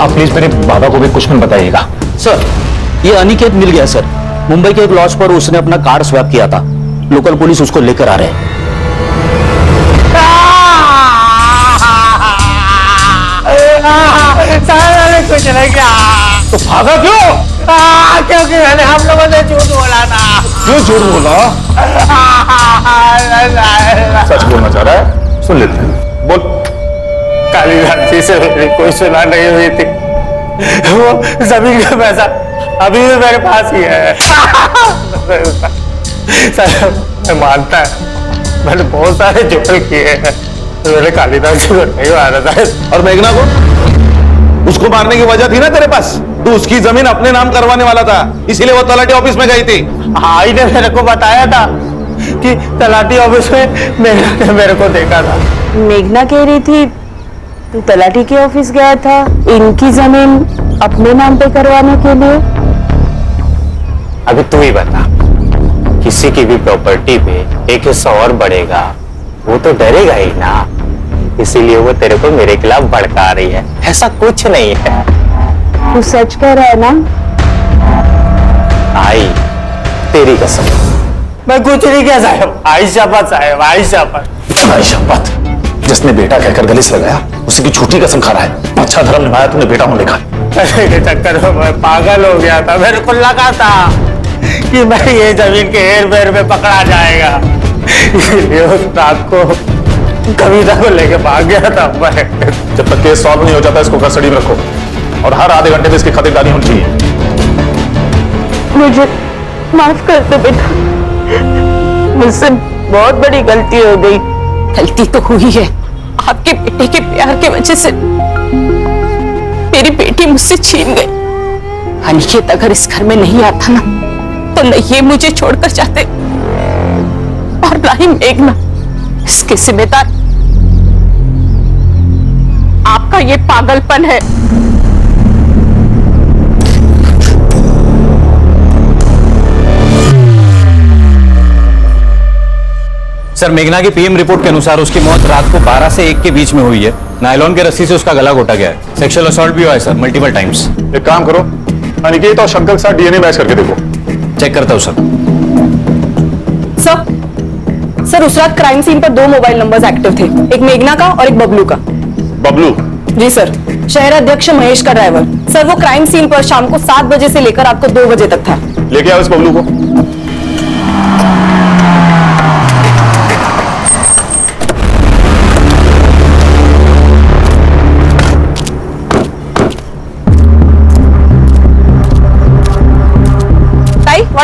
आप प्लीज मेरे बाबा को भी कुछ मत बताइएगा। सर, ये अनिकेत मिल गया सर। मुंबई के एक लॉज पर उसने अपना कार्ड स्वैप किया था। लोकल पुलिस उसको लेकर आ रहे हैं। कुछ नहीं किया। तो भागा क्यों? क्योंकि मैंने हम लोगों ने झूठ बोला था। क्यों झूठ बोला? सच बोलना चाह रहा है, सुन लेते हैं। बोल। कालीदास जी से मेरी कोई सुना नहीं हुई थी। वो जमीन का पैसा अभी भी मेरे पास ही है। सर, मैं मानता है मैंने बहुत सारे जुगल किए हैं, मैंने कालीदास जी को नहीं मारा था। और मेघना को? उसको मारने की वजह थी ना तेरे पास। तू उसकी जमीन अपने नाम करवाने वाला था, इसीलिए वो तलाटी ऑफिस में गई थी। आई ने मेरे को बताया था कि तलाटी ऑफिस में मेघना ने मेरे को देखा था। मेघना कह रही थी तू तलाटी के ऑफिस गया था इनकी जमीन अपने नाम पे करवाने के लिए। अभी तू ही बता, किसी की भी प्रॉपर्टी पे एक हिस्सा और बढ़ेगा, वो तो डरेगा ही ना। इसीलिए वो तेरे को मेरे खिलाफ भड़का रही है। ऐसा कुछ नहीं है। तू सच कह रहा है ना? आई तेरी कसम, मैं कुछ नहीं कह साहब। आई शपथ साहब, आई शपथ। तुम्हारी शपथ? जिसने बेटा कहकर गले से लगाया, उसी की झूठी कसम खा रहा है। अच्छा धर्म निभाया तुमने बेटा होने का। पैसे के चक्कर में मैं पागल हो गया था। मेरे को लगा था कि मैं ये जमीन के हेर फेर में पकड़ा जाएगा, इसलिए उस रात को कविता को लेके भाग गया था मैं। जब तक केस सॉल्व नहीं हो जाता, इसको कस्टडी में रखो और हर आधे घंटे में इसकी खातिरदारी होनी चाहिए। मुझे माफ कर दो बेटा, मुझसे बहुत बड़ी गलती हो गई। गलती तो हुई है। आपके बेटे के प्यार की वजह से मेरी बेटी मुझसे छीन गई। अनिकेत अगर इस घर में नहीं आता ना, तो न ये मुझे छोड़कर जाते और ना ही मेघना। इसके जिम्मेदार आपका ये पागलपन है। सर, मेघना की पीएम रिपोर्ट के अनुसार उसकी मौत रात को 12 से 1 के बीच में हुई है। नायलॉन के रस्सी से उसका गला घोटा गया है। सेक्सुअल असॉल्ट भी हुआ है सर, मल्टीपल टाइम्स। एक काम करो, अनिकेत और शंकर के साथ डीएनए मैच करके देखो। चेक करता हूं सर। सर, उस रात क्राइम सीन पर 2 मोबाइल नंबर्स एक्टिव थे, एक मेघना का और एक बबलू का। बबलू? जी सर, शहराध्यक्ष महेश का ड्राइवर। सर, वो क्राइम सीन पर शाम को 7 बजे से लेकर आपको 2 बजे तक था। लेके आओ इस बबलू को।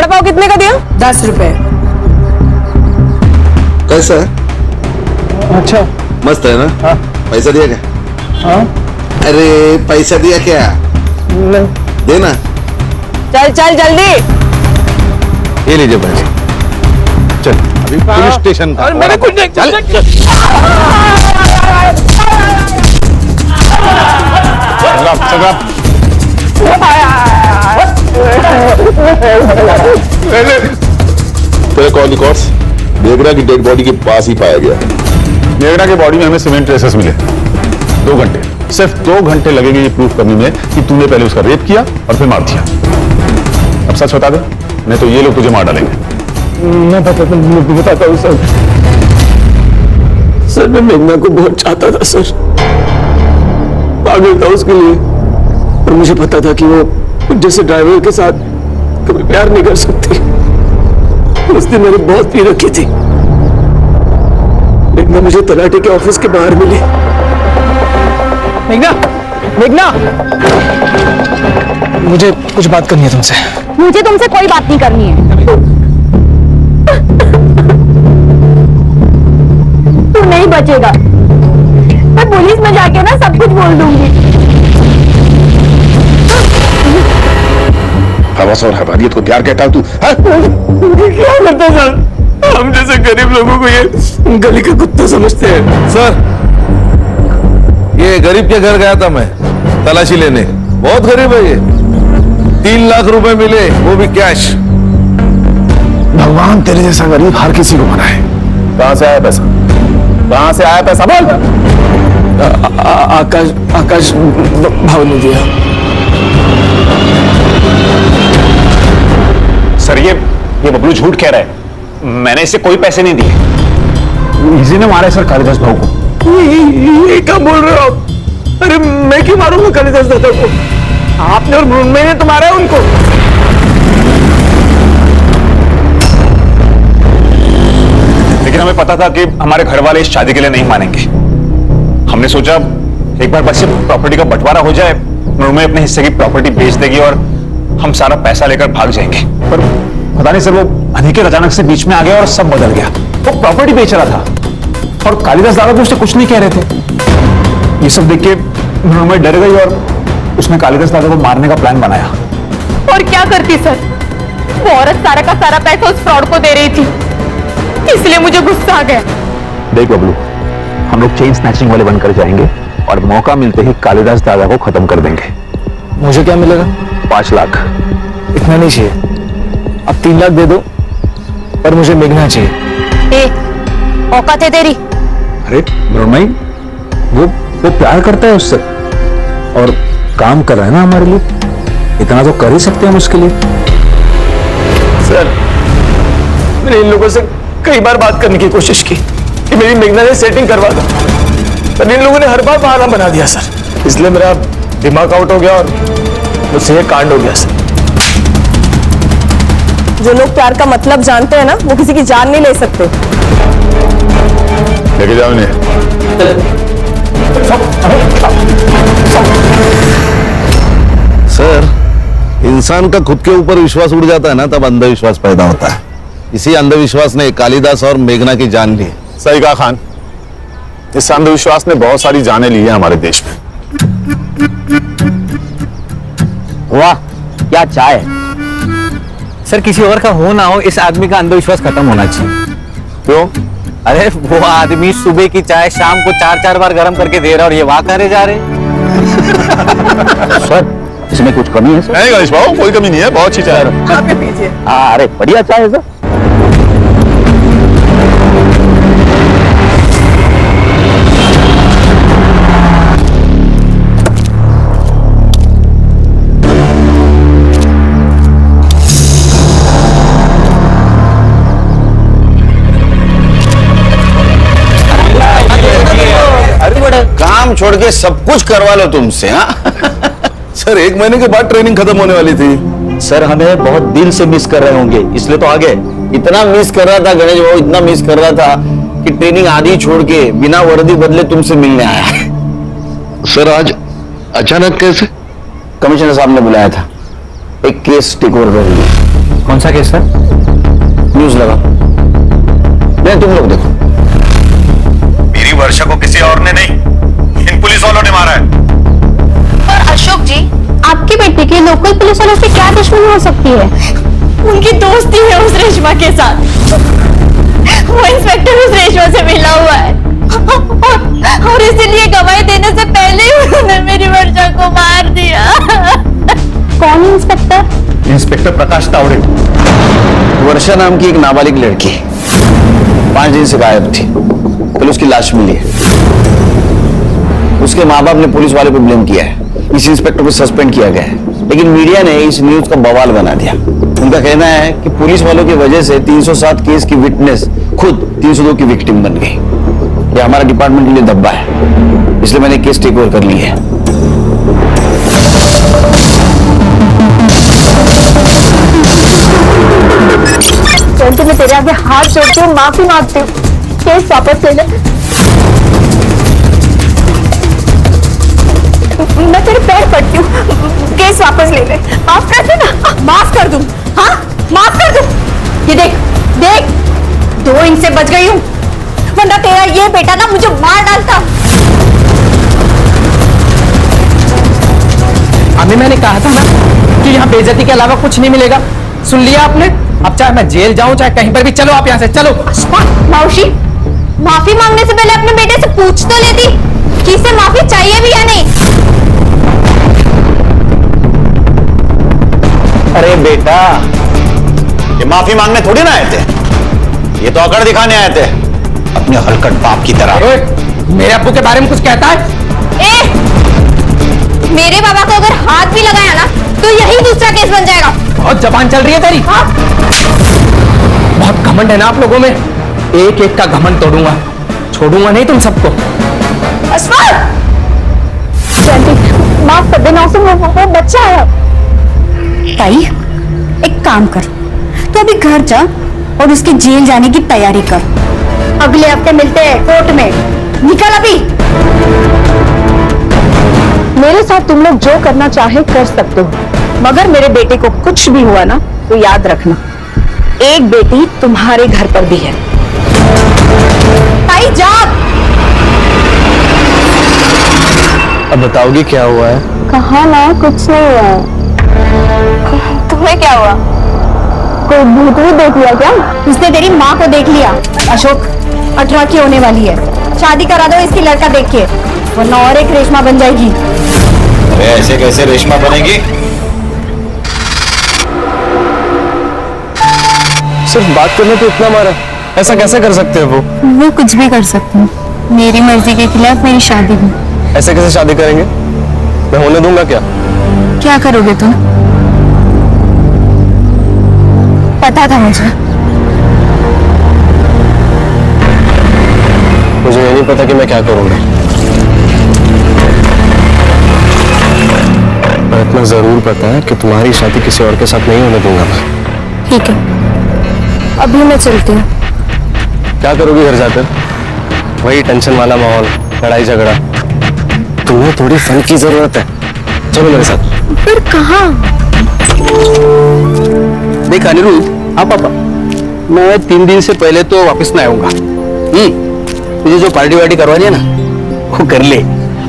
वड़ा पाव कितने का दिया? 10 रुपए। कैसा है? अच्छा। मस्त है ना? हाँ। पैसा दिया क्या? हाँ। अरे पैसा दिया क्या? नहीं। देना। चल चल जल्दी। ये लीजिए पैसे। चल अभी पुलिस स्टेशन का। और मैंने कुछ नहीं चल तेरे कॉल रिकॉर्ड्स मेघना की डेड बॉडी के पास ही पाया गया। मेघना की बॉडी में हमें सीमेंट ट्रेसेस मिले। 2 घंटे, सिर्फ 2 घंटे लगेंगे ये प्रूफ करने में कि तूने पहले उसका रेप किया और फिर मार दिया। अब सच बता दे, नहीं तो ये लोग तुझे मार डालेंगे। मैं बताता हूँ सर। सर मैं मेघना को बहुत चाहता था सर, पागल था उसके लिए, और मुझे पता था कि वो जैसे ड्राइवर के साथ कभी प्यार नहीं कर सकती। उस दिन मैंने बहुत पी रखी थी। मेघना मुझे तलाटी के ऑफिस के बाहर मिली। मेघना, मेघना, मुझे कुछ बात करनी है तुमसे। मुझे तुमसे कोई बात नहीं करनी है। तू नहीं बचेगा। मैं पुलिस में जाके ना सब कुछ बोल दूंगी। हवस और हवानियत को प्यार कहता तू? क्या करता सर? हम जैसे गरीब लोगों को ये गली का कुत्ता समझते हैं। सर, ये गरीब के घर गया था मैं तलाशी लेने। बहुत गरीब है ये। 3 लाख रुपए मिले, वो भी कैश। भगवान तेरे जैसा गरीब हर किसी को बनाए। कहां से आया पैसा? कहां से आया पैसा बोल? आकाश भाव ने दिया। सर ये बबलू झूठ कह रहा है। मैंने इसे कोई पैसे नहीं दिए। इसी ने मारा है सर कालिदास भाऊ को। ये क्या बोल रहे हो आप? अरे मैं क्यों मारूंगा कालिदास दादा को? आपने और मृण्मयी ने तो मारा है उनको। लेकिन हमें पता था कि हमारे घर वाले इस शादी के लिए नहीं मानेंगे। हमने सोचा एक बार बस प्रॉपर्टी का बंटवारा हो जाए, मृण्मयी अपने हिस्से की प्रॉपर्टी बेच देगी और हम सारा पैसा लेकर भाग जाएंगे। पर पता नहीं सर, वो अनिकेत अचानक से बीच में आ गया और सब बदल गया। वो प्रॉपर्टी बेच रहा था और कालिदास दादा भी उससे कुछ नहीं कह रहे थे। ये सब देख के मृण्मयी डर गई और उसने कालिदास दादा को मारने का प्लान बनाया। और क्या करती सर? वो औरत सारा का सारा पैसा उस फ्रॉड को दे रही थी, इसलिए मुझे गुस्सा आ गया। देख बबलू, हम लोग चेन स्नैचिंग वाले बनकर जाएंगे और मौका मिलते ही कालिदास दादा को खत्म कर देंगे। मुझे क्या मिलेगा? 5 लाख। इतना नहीं चाहिए, अब 3 लाख दे दो, पर मुझे मेघना चाहिए। औकात है तेरी? अरे मृण्मयी, वो प्यार करता है उससे और काम कर रहा है ना हमारे लिए, इतना तो कर ही सकते हैं हम उसके लिए। सर, मैंने इन लोगों से कई बार बात करने की कोशिश की कि मेरी मेघना से सेटिंग करवा दो, पर इन लोगों ने हर बार बहाना बना दिया सर। इसलिए मेरा दिमाग आउट हो गया और मुझसे ये कांड हो गया सर। जो लोग प्यार का मतलब जानते हैं ना, वो किसी की जान नहीं ले सकते। लेके जाओ इन्हें। सर, इंसान का खुद के ऊपर विश्वास उड़ जाता है ना, तब अंधविश्वास पैदा होता है। इसी अंधविश्वास ने कालिदास और मेघना की जान ली। सही कहा खान, इस अंधविश्वास ने बहुत सारी जानें ली है हमारे देश में। वाह क्या चाय। सर, किसी और का हो ना हो, इस आदमी का अंधविश्वास खत्म होना चाहिए। क्यों? अरे वो आदमी सुबह की चाय शाम को 4-4 बार गर्म करके दे रहा और ये वाह करे जा रहे। सर इसमें कुछ कमी है सर? नहीं गणेश भाऊ, कोई कमी नहीं है, बहुत अच्छी चाय है। आपके पीछे। अरे बढ़िया चाय है सर। काम छोड़ के सब कुछ करवा लो तुमसे। हाँ सर, 1 महीने के बाद ट्रेनिंग खत्म होने वाली थी। सर हमें बहुत दिल से मिस कर रहे होंगे, इसलिए तो आ गए। इतना मिस कर रहा था गणेश भाऊ, इतना मिस कर रहा था कि ट्रेनिंग आधी छोड़ के बिना वर्दी बदले तुमसे मिलने आया। सर आज अचानक कैसे? कमिश्नर साहब ने बुलाया था, एक केस टेक ओवर कर लिया। कौन कौन सा केस है? न्यूज लगा, नहीं तुम लोग देखो। मेरी वर्षा को किसी और ने नहीं, इन पुलिस वालों ने मारा है। और अशोक जी, आपकी बेटी के लोकल पुलिस वालों से क्या दुश्मनी हो सकती है? उनकी दोस्ती है उस रेशमा के साथ। वो इंस्पेक्टर उस रेशमा से मिला हुआ है और इसीलिए गवाही देने से पहले ही उन्होंने मेरी वर्षा को मार दिया। कौन इंस्पेक्टर? इंस्पेक्टर प्रकाश तावड़े। वर्षा नाम की एक नाबालिग लड़की 5 दिन से गायब थी, कल उसकी लाश मिली है। उसके माँ बाप ने पुलिस वाले को ब्लेम किया है, इस इंस्पेक्टर को सस्पेंड किया गया है, लेकिन मीडिया ने इस न्यूज का बवाल बना दिया। उनका कहना है कि पुलिस वालों की वजह से 307 केस की विटनेस खुद 302 की विक्टिम बन गई। ये हमारा डिपार्टमेंट के लिए धब्बा है, इसलिए मैंने केस टेक ओवर कर ली है। तो मैं तेरे आगे हाथ जोड़ती हूँ, माफी मांगती हूँ, केस वापस ले ले। मैं तेरे पैर पड़ती हूँ, केस वापस ले ले। माफ कर दे ना। माफ कर दूं? हाँ, माफ कर दूं? ये देख देख, 2 इंच से बच गई हूँ, वरना तेरा ये बेटा ना मुझे मार डालता। अभी मैंने कहा था ना कि यहाँ बेइज्जती के अलावा कुछ नहीं मिलेगा। सुन लिया आपने? अब चाहे मैं जेल जाऊं चाहे कहीं पर भी, चलो आप यहाँ से चलो। मौसी, माफी मांगने से पहले अपने बेटे से पूछ तो लेती कि इसे माफी चाहिए भी या नहीं। अरे बेटा, ये माफी मांगने थोड़ी ना आए थे, ये तो अकड़ दिखाने आए थे अपने हलकट बाप की तरह। मेरे अब्बू के बारे में कुछ कहता है? मेरे बाबा को अगर हाथ भी लगाया ना तो यही दूसरा केस बन जाएगा। बहुत जबान चल रही है तेरी। हाँ? बहुत घमंड है ना आप लोगों में, एक एक का घमंड तोड़ूंगा, छोड़ूंगा नहीं तुम सबको। माफ कर देना उसे, वो बच्चा है। ताई, एक काम कर, तू अभी घर जा और उसके जेल जाने की तैयारी कर। अगले हफ्ते मिलते हैं कोर्ट में। निकल अभी। मेरे साथ तुम लोग जो करना चाहे कर सकते हो, मगर मेरे बेटे को कुछ भी हुआ ना तो याद रखना, एक बेटी तुम्हारे घर पर भी है। ताई जा। अब बताओगी क्या हुआ है? कहा ना कुछ नहीं हुआ है। तुम्हें क्या हुआ? कोई भूत भी देख लिया क्या? उसने तेरी माँ को देख लिया। अशोक, 18 की होने वाली है, शादी करा दो इसकी लड़का देख के, वरना और एक रेशमा बन जाएगी। अरे ऐसे कैसे रेशमा बनेगी? सिर्फ बात करने पे इतना मारा, ऐसा कैसे कर सकते हैं वो कुछ भी कर सकती हूँ, मेरी मर्जी के खिलाफ मेरी शादी हुई। ऐसे कैसे शादी करेंगे? मैं होने दूंगा क्या? क्या करोगे तुम? पता था मुझे ये नहीं पता कि मैं क्या करूंगा, पर इतना जरूर पता है कि तुम्हारी शादी किसी और के साथ नहीं होने दूंगा मैं। ठीक है, अभी मैं चलती हूँ। क्या करोगी घर जाकर? वही टेंशन वाला माहौल, लड़ाई झगड़ा। तुम्हें थोड़ी फन की जरूरत है, चलो मेरे साथ। फिर कहाँ? देख अनिरुद्ध, हाँ पापा, मैं 3 दिन से पहले तो वापस नहीं आऊंगा। तुझे जो पार्टी वार्टी करवानी है ना वो कर ले,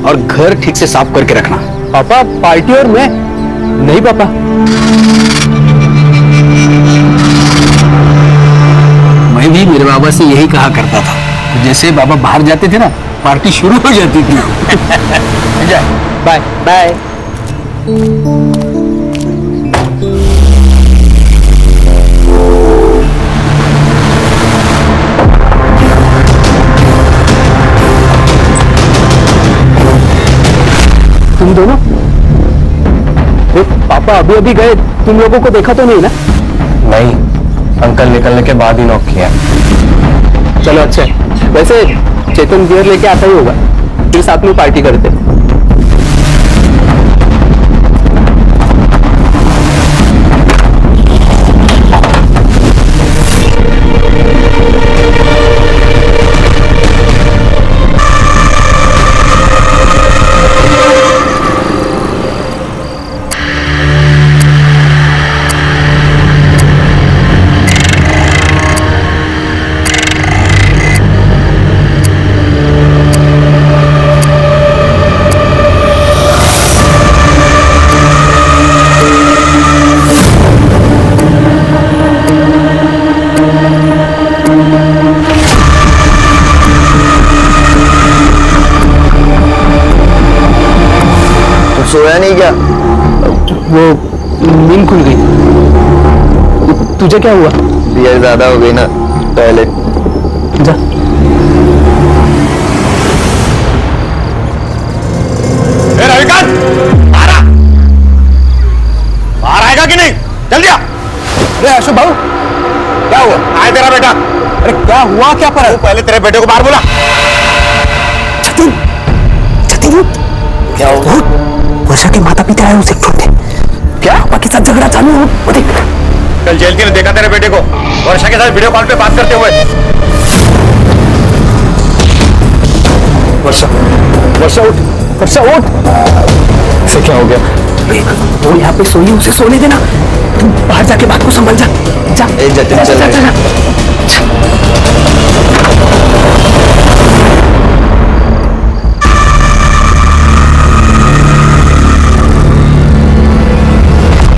और घर ठीक से साफ करके रखना। पापा पार्टी और मैं नहीं पापा। मैं भी मेरे बाबा से यही कहा करता था, जैसे बाबा बाहर जाते थे ना पार्टी शुरू हो जाती थी। Bye bye. तुम दोनों? पापा अभी अभी गए, तुम लोगों को देखा तो नहीं ना? नहीं, अंकल निकलने के बाद ही नॉक किया। चलो अच्छा है। वैसे चेतन गियर लेके आता ही होगा, फिर साथ में पार्टी करते। सोया नहीं क्या? वो नींद खुल गई। तुझे क्या हुआ? बियर ज्यादा हो गई ना, टॉयलेट जा। रविकांत, बाहर आएगा कि नहीं? जल्दी आ। अरे अशोक भाऊ, क्या हुआ? आए तेरा बेटा। अरे क्या हुआ, क्या पर? पहले तेरे बेटे को बाहर बोला। जतिन, जतिन, क्या हुआ? वर्षा के माता पिता आए उसे ढूंढने। क्या पापा के साथ झगड़ा चालू हो? वो देख। कल जेलती ने देखा तेरे बेटे को वर्षा के साथ वीडियो कॉल पे बात करते हुए। वर्षा, वर्षा उठ, वर्षा उठ। इसे क्या हो गया? वो यहाँ पे सोई, उसे सोने देना। तुम बाहर जाके बात को संभल जा। जा। ए जतिन चल।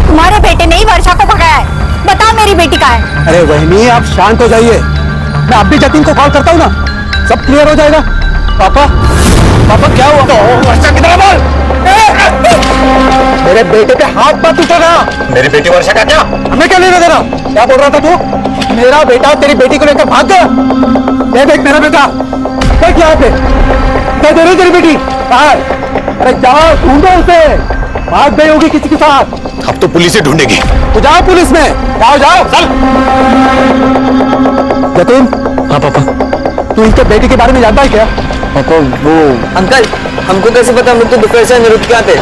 तुम्हारे बेटे ने ही वर्षा को भगाया है। बता मेरी बेटी कहाँ है? अरे वही, आप शांत हो जाइए। मैं अब भी जतिन को कॉल करता हूँ ना, सब क्लियर हो जाएगा। पापा, पापा क्या हुआ? वर्षा की तरह बोल। मेरे बेटे पे हाथ मत उठाना। मेरी बेटी वर्षा का क्या? हमें क्या लेना देना? क्या बोल रहा था तू? मेरा बेटा तेरी बेटी को लेकर भाग गया। ये देख मेरा बेटा, देख यहाँ पे। क्या दे रही तेरी बेटी? बाहर। अरे जाओ ढूंढो उसे, भाग गई होगी किसी के साथ। अब तो पुलिस से ढूंढेगी। तो जाओ पुलिस में, जाओ जाओ। चल। जतिन। हाँ पापा। तू इसके बेटी के बारे में जानता है क्या? पापा वो अंकल, हमको कैसे पता? हम लोग तो दोपहर से निरुद्ध के आते।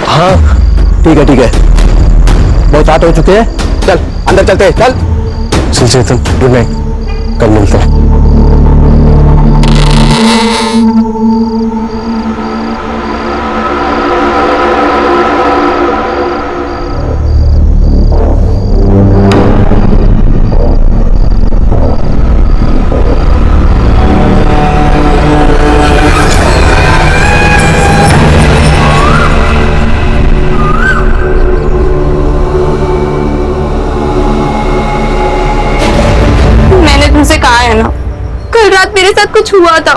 हाँ ठीक है, ठीक है। बहुत रात हो चुके हैं, चल अंदर चलते हैं। चल चल चेतन, गुड नाइट, कल मिलते हैं। तुमसे कहा है ना, कल रात मेरे साथ कुछ हुआ था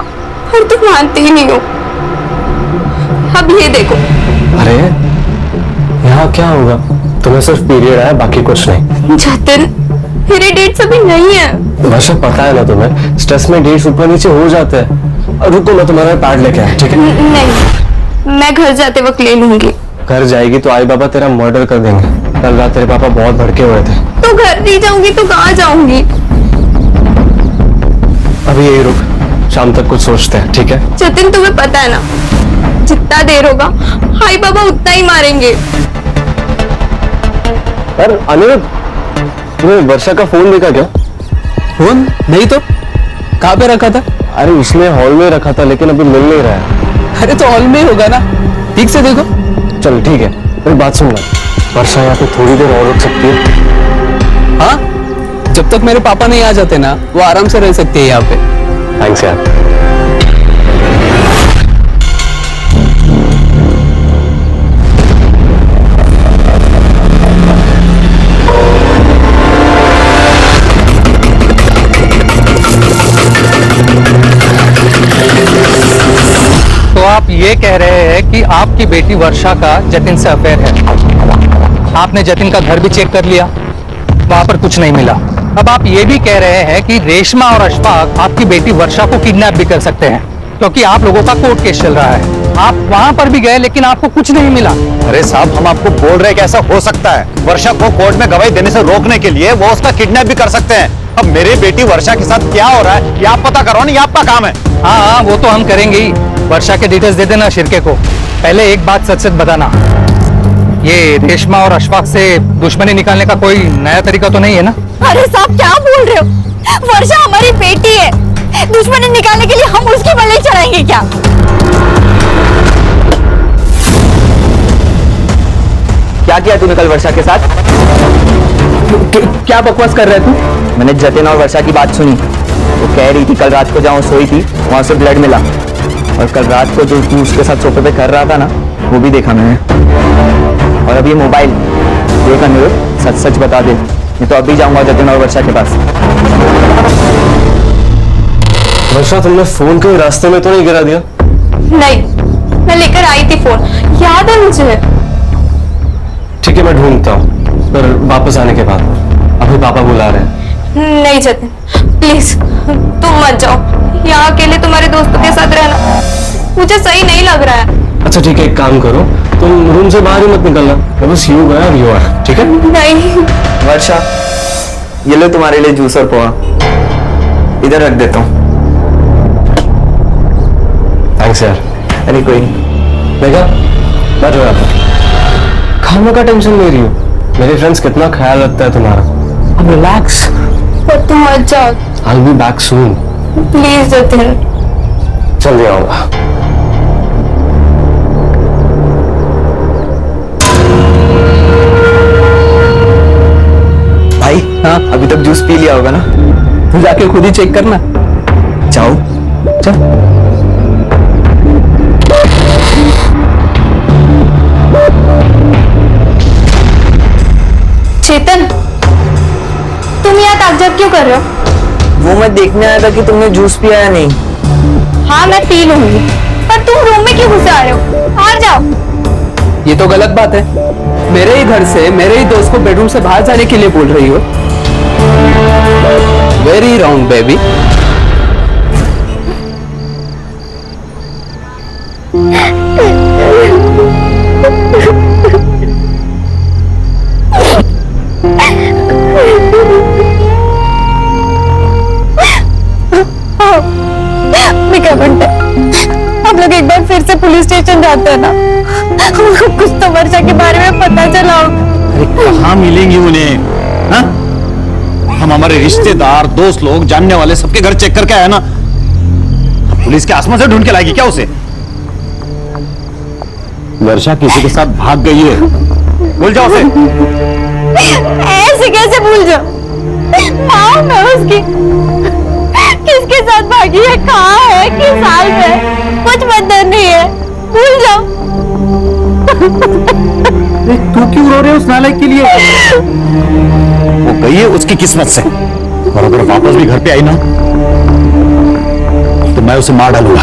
और तुम मानते ही नहीं हो। अब ये देखो। अरे यहाँ क्या होगा? तुम्हें सिर्फ पीरियड है, बाकी कुछ नहीं। जतिन, मेरे डेट्स अभी नहीं है। वैसे पता है ना तुम्हें, स्ट्रेस में डेट्स ऊपर नीचे हो जाते हैं। और रुको, मैं तुम्हारा पैड लेके आया, ठीक है? नहीं, मैं घर जाते वक्त ले लूंगी। घर जाएगी तो आई बाबा तेरा मर्डर कर देंगे। कल रात तेरे पापा बहुत भड़के हुए थे। तो घर नहीं जाऊंगी तो कहाँ जाऊंगी? अभी यही रुक, शाम तक कुछ सोचते हैं, ठीक है? जतिन, तुम्हें पता है ना, जितना देर होगा हाई बाबा उतना ही मारेंगे। पर अनिरुद्ध, तुमने वर्षा का फोन देखा क्या? फोन नहीं तो कहाँ पे रखा था? अरे उसने हॉल में रखा था, लेकिन अभी मिल नहीं रहा है। अरे तो हॉल में ही होगा ना, ठीक से देखो। चल ठीक है, मेरी बात सुन ले। वर्षा यहाँ पे थोड़ी देर और रुक सकती है। हाँ, जब तक मेरे पापा नहीं आ जाते ना, वो आराम से रह सकती है यहाँ पे। थैंक्स यार। तो आप ये कह रहे हैं कि आपकी बेटी वर्षा का जतिन से अफेयर है। आपने जतिन का घर भी चेक कर लिया, वहां पर कुछ नहीं मिला। अब आप ये भी कह रहे हैं कि रेशमा और अशफाक आपकी बेटी वर्षा को किडनैप भी कर सकते हैं, क्योंकि आप लोगों का कोर्ट केस चल रहा है। आप वहां पर भी गए लेकिन आपको कुछ नहीं मिला। अरे साहब, हम आपको बोल रहे हैं कि ऐसा हो सकता है। वर्षा को कोर्ट में गवाही देने से रोकने के लिए वो उसका किडनैप भी कर सकते हैं। अब मेरी बेटी वर्षा के साथ क्या हो रहा है ये आप पता करो ना, ये आपका काम है। हाँ, वो तो हम करेंगे ही। वर्षा के डिटेल्स दे देना शिरके को। पहले एक बात सच सच बताना, ये रेशमा और अशफाक से दुश्मनी निकालने का कोई नया तरीका तो नहीं है ना? अरे साहब, क्या बोल रहे हो? वर्षा हमारी बेटी है, दुश्मनी निकालने के लिए हम उसकी बलि चढ़ाएंगे क्या? क्या किया तूने कल वर्षा के साथ? क्या बकवास कर रहे तू? मैंने जतिन और वर्षा की बात सुनी। वो कह रही थी कल रात को जहाँ सोई थी वहां से ब्लड मिला, और कल रात को जो तू उसके साथ सोफे पे कर रहा था ना, वो भी देखा मैंने। और अब ये मोबाइल देखा निरुद्ध, सच सच बता दे, नहीं तो अभी जाऊंगा जतिन और वर्षा के पास। वर्षा, तुमने फोन कहीं रास्ते में तो नहीं गिरा दिया? नहीं, मैं लेकर आई थी फोन, याद है मुझे। ठीक है, मैं ढूंढता हूँ, पर वापस आने के बाद। अभी पापा बुला रहे हैं। नहीं जतिन, प्लीज तुम मत जाओ, यहाँ अकेले तुम्हारे दोस्तों के साथ रहना मुझे सही नहीं लग रहा है। अच्छा ठीक है, एक काम करो, तुम रूम से बाहर ही मत निकलना, मैं बस यूं गया और यूं आया, ठीक है? नहीं। वर्षा, ये लो तुम्हारे लिए जूस और पोहा, इधर रख देता हूँ। थैंक्स यार। अरे कोई नहीं। देखा, बैठो यहाँ पर। खाने का टेंशन ले रही हो, मेरे फ्रेंड्स कितना ख्याल रखता है तुम्हारा। अब रिलैक्स। पर तुम मत जाओ। I'll be back soon. Please Jatin. जल्दी आऊंगा। भाई, हाँ अभी तक जूस पी लिया होगा ना? तो जाके खुद ही चेक करना। जाओ चल। चेतन, तुम यहाँ ताज्जुब क्यों कर रहे हो? वो मैं देखने आया था कि तुमने जूस पिया या नहीं। हाँ मैं पी लूंगी, पर तुम रूम में क्यों घुसे आ रहे हो? बाहर जाओ। ये तो गलत बात है, मेरे ही घर से मेरे ही दोस्त को बेडरूम से बाहर जाने के लिए बोल रही हो। Very wrong baby. हम लोग एक बार फिर से पुलिस स्टेशन जाते हैं ना, कुछ तो वर्षा के बारे में पता चला। अरे कहाँ मिलेंगी उन्हें? हाँ? हम हमारे रिश्तेदार, दोस्त लोग, जानने वाले सबके घर चेक करके आए ना। पुलिस के आसमान से ढूंढ के लाएगी क्या उसे? वर्षा किसी के साथ भाग गई है, भूल जाओ उसे। ऐसे कैसे भूल जाओ? हाँ मैं उसकी किसके साथ भागी है, कहाँ है, किस हाल में, कुछ मतलब नहीं है, भूल जाओ। तू क्यों रो रहे हो उस नालायक के लिए? वो गई है उसकी किस्मत से, और अगर वापस भी घर पे आई ना तो मैं उसे मार डालूंगा।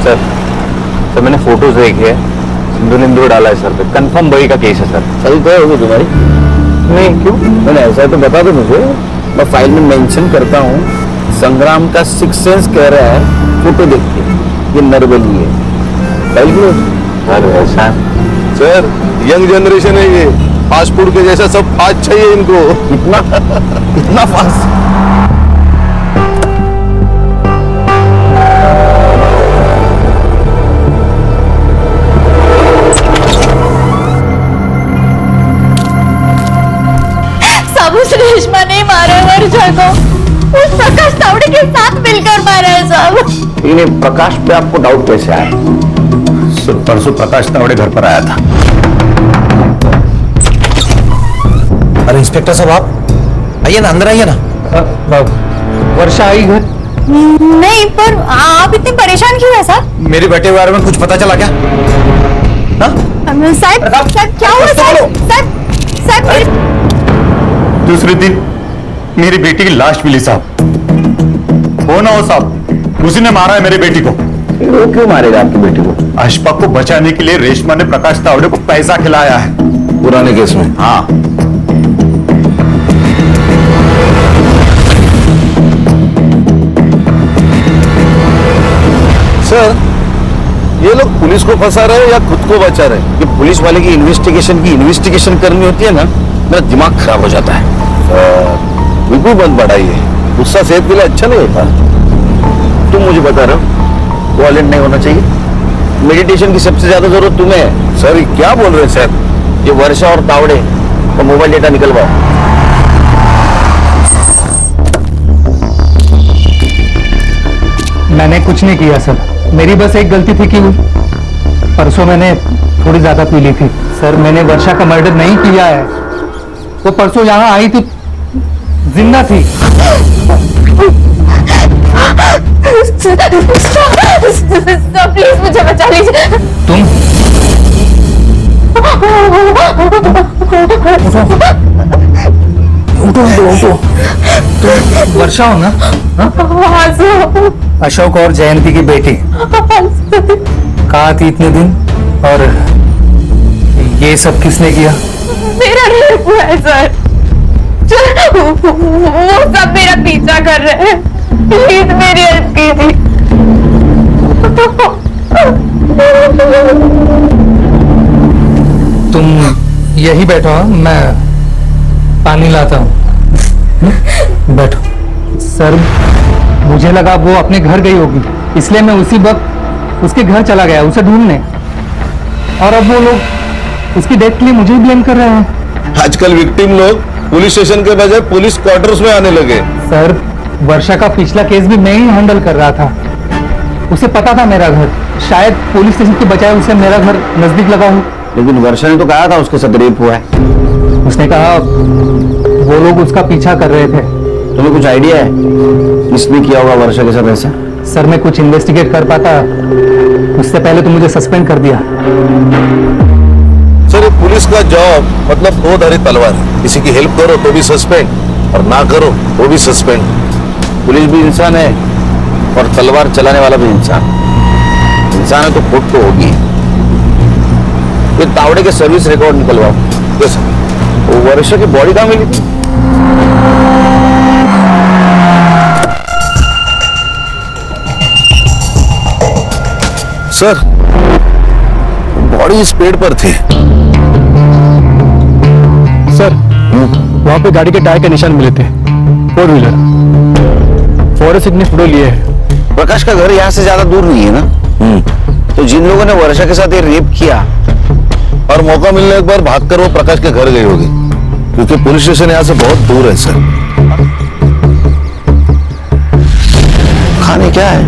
सर मैंने फोटोज देखी है, सिंदूर डाला है सर पे, कंफर्म वही का केस है सर। सही तो होगी तुम्हारी? नहीं क्यों? मैंने ऐसा तो बता दो मुझे, मैं फाइल में मेंशन करता हूँ। संग्राम का सिक्स सेंस कह रहा है फोटो देख के ये नरबली है। File close. सर ऐसा सर यंग जनरेशन है ये, फास्ट फूड के जैसा सब फास्ट चाहिए इनको। इतना फास्ट। सब उस रेशमा ने मारा है वर्षा को, उस प्रकाश तावड़े के साथ मिलकर मारा है सब। लेकिन प्रकाश पे आपको डाउट कैसे आया? परसों प्रकाश तावड़े घर पर आया था। अरे इंस्पेक्टर साहब आप आइए ना, अंदर आइए ना। वर्षा आई घर? नहीं, पर आप इतने परेशान क्यों है सर? मेरे बेटे के बारे में कुछ पता चला क्या? साहब साहब क्या हुआ साहब? साहब साहब दूसरे दिन मेरी बेटी की लाश मिली साहब। हो ना हो साहब, उसी ने मारा है मेरी बेटी को। वो क्यों मारेगा आपकी बेटी को? अशफाक को बचाने के लिए रेशमा ने प्रकाश तावड़े को पैसा खिलाया है। पुराने केस में? हाँ। सर ये लोग पुलिस को फंसा रहे हैं या खुद को बचा रहे हैं? ये पुलिस वाले की इन्वेस्टिगेशन करनी होती है ना, मेरा दिमाग खराब हो जाता है। बिल्कुल बंद बढ़ाइए, गुस्सा सेहत के लिए अच्छा नहीं होता। तुम मुझे बता रहे हो वॉलेंट नहीं होना चाहिए? मेडिटेशन की सबसे ज्यादा जरूरत तुम्हें है। सर ये क्या बोल रहे हैं सर? ये वर्षा और तावड़े का मोबाइल डेटा निकलवाओ। मैंने कुछ नहीं किया सर, मेरी बस एक गलती थी कि परसों मैंने थोड़ी ज्यादा पी ली थी। सर मैंने वर्षा का मर्डर नहीं किया है, वो परसों यहाँ आई थी, जिंदा थी। प्लीज मुझे बचा लीजिए। तुम उठो उठो उठो। वर्षा हो ना? अशोक और जयंती की बेटी। कहाँ थी इतने दिन? और ये सब किसने किया? मेरा रेप हुआ है सर। वो सब मेरा पीछा कर रहे हैं। प्लीज मेरी हेल्प कीजिए। तुम यही बैठो, हाँ? मैं पानी लाता हूँ। बैठो। सर, मुझे लगा वो अपने घर गई होगी, इसलिए मैं उसी वक्त उसके घर चला गया उसे ढूंढने। और अब वो लोग उसकी डेथ के लिए मुझे ही ब्लेम कर रहे हैं। आजकल विक्टिम लोग पुलिस स्टेशन के बजाय पुलिस क्वार्टर्स में आने लगे। सर, वर्षा का पिछला केस भी मैं ही हैंडल कर रहा था। उसे पता था मेरा घर, शायद पुलिस स्टेशन के बजाय उसे मेरा घर नजदीक लगा हो। लेकिन वर्षा ने तो कहा था उसके साथ रेप हुआ है। उसने कहा वो लोग उसका पीछा कर रहे थे। तुम्हें कुछ आइडिया है किसने किया होगा वर्षा के साथ ऐसा? सर, मैं कुछ इन्वेस्टिगेट कर पाता, उससे पहले तो मुझे सस्पेंड कर दिया। सर, ये पुलिस का जॉब मतलब दो धारी तलवार है। किसी की हेल्प करो तो भी सस्पेंड और ना करो तो भी सस्पेंड। पुलिस भी इंसान है और तलवार चलाने वाला भी इंसान है, तो खुद तो होगी। ये तावड़े के सर्विस रिकॉर्ड निकलवाओ। Yes sir. वो वर्षा की बॉडी कहाँ मिली थी? सर, बॉडी इस पेड़ पर थी। सर, वहां पे गाड़ी के टायर के निशान मिले थे, 4 व्हीलर। फॉरेंसिक ने फोटो लिए है। प्रकाश का घर यहाँ से ज्यादा दूर नहीं है ना? तो जिन लोगों ने वर्षा के साथ ये रेप किया और मौका मिलने एक बार भागकर वो प्रकाश के घर गई होगी, क्योंकि पुलिस स्टेशन यहाँ से बहुत दूर है। सर, खाने क्या है?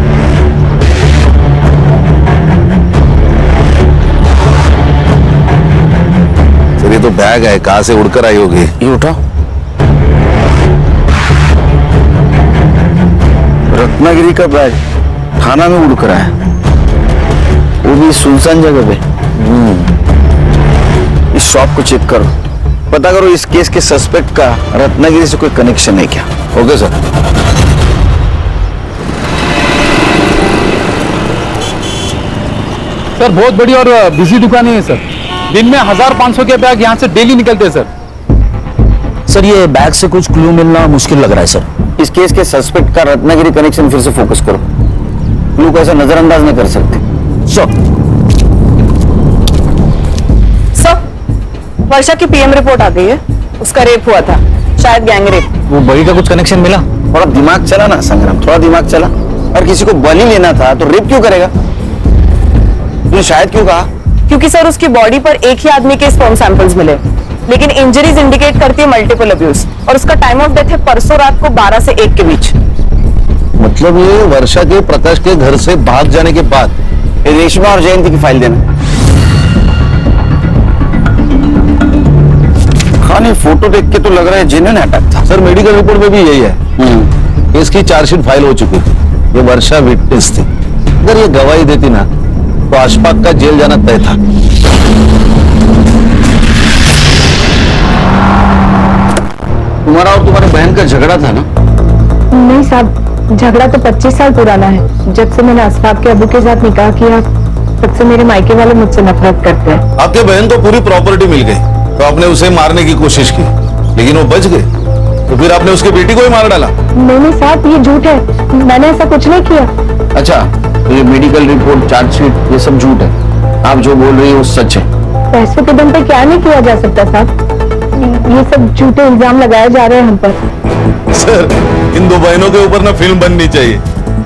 सर, ये तो बैग है, कहाँ से उड़कर आई होगी। ये उठाओ। रत्नागिरी का बैग थाना में उड़कर आया, वो भी सुनसान जगह पे। इस शॉप को चेक करो, पता करो इस केस के सस्पेक्ट का रत्नागिरी से कोई कनेक्शन है क्या। Okay sir. सर, बहुत बड़ी और बिजी दुकान है सर। दिन में 1000-500 के बैग यहाँ से डेली निकलते हैं सर। सर, ये बैग से कुछ क्लू मिलना मुश्किल लग रहा है सर। इस केस के सस्पेक्ट का रत्नागिरी कनेक्शन फिर से फोकस करो। क्लू को ऐसा नजरअंदाज नहीं कर सकते। सर, वर्षा की पीएम रिपोर्ट आ गई है। उसका रेप हुआ था, शायद गैंग रेप। वो बड़ी का कुछ कनेक्शन मिला? थोड़ा दिमाग चला ना संग्राम, थोड़ा दिमाग चला। और किसी को बलि लेना था तो रेप क्यों करेगा? तूने शायद क्यों कहा? क्योंकि सर उसकी बॉडी पर एक ही आदमी के स्पर्म सैंपल्स मिले, लेकिन इंजरीज इंडिकेट करती है मल्टीपल अब्यूज, और उसका टाइम ऑफ डेथ है परसों रात को 12 से 1 के बीच। मतलब ये वर्षा के प्रकाश के घर से भाग जाने के बाद। रेशमा और जयंती की फाइल देना। खाने फोटो देख के तो लग रहा है जेन्युइन अटैक था। सर, मेडिकल रिपोर्ट में भी यही है। इसकी चार्जशीट फाइल हो चुकी थी। ये वर्षा विटनेस थी। अगर ये गवाही देती ना तो अशफाक का जेल जाना तय था। तुम्हारा और तुम्हारी बहन का झगड़ा था ना? नहीं साहब, झगड़ा तो 25 साल पुराना है। जब से मैंने अशफाक के अबू के साथ निकाह किया, तब से मेरे मायके वाले मुझसे नफरत करते हैं। आपके बहन को पूरी प्रॉपर्टी मिल गई तो आपने उसे मारने की कोशिश की, लेकिन वो बच गए, तो फिर आपने उसकी बेटी को ही मार डाला। नहीं साहब, ये झूठ है, मैंने ऐसा कुछ नहीं किया। अच्छा, तो ये मेडिकल रिपोर्ट, चार्जशीट, ये सब झूठ है। आप जो बोल रही है वो सच है। पैसों के दम पे क्या नहीं किया जा सकता साहब। ये सब झूठे इल्जाम लगाए जा रहे हैं हम पर। सर, इन दो बहनों के ऊपर ना फिल्म बननी चाहिए।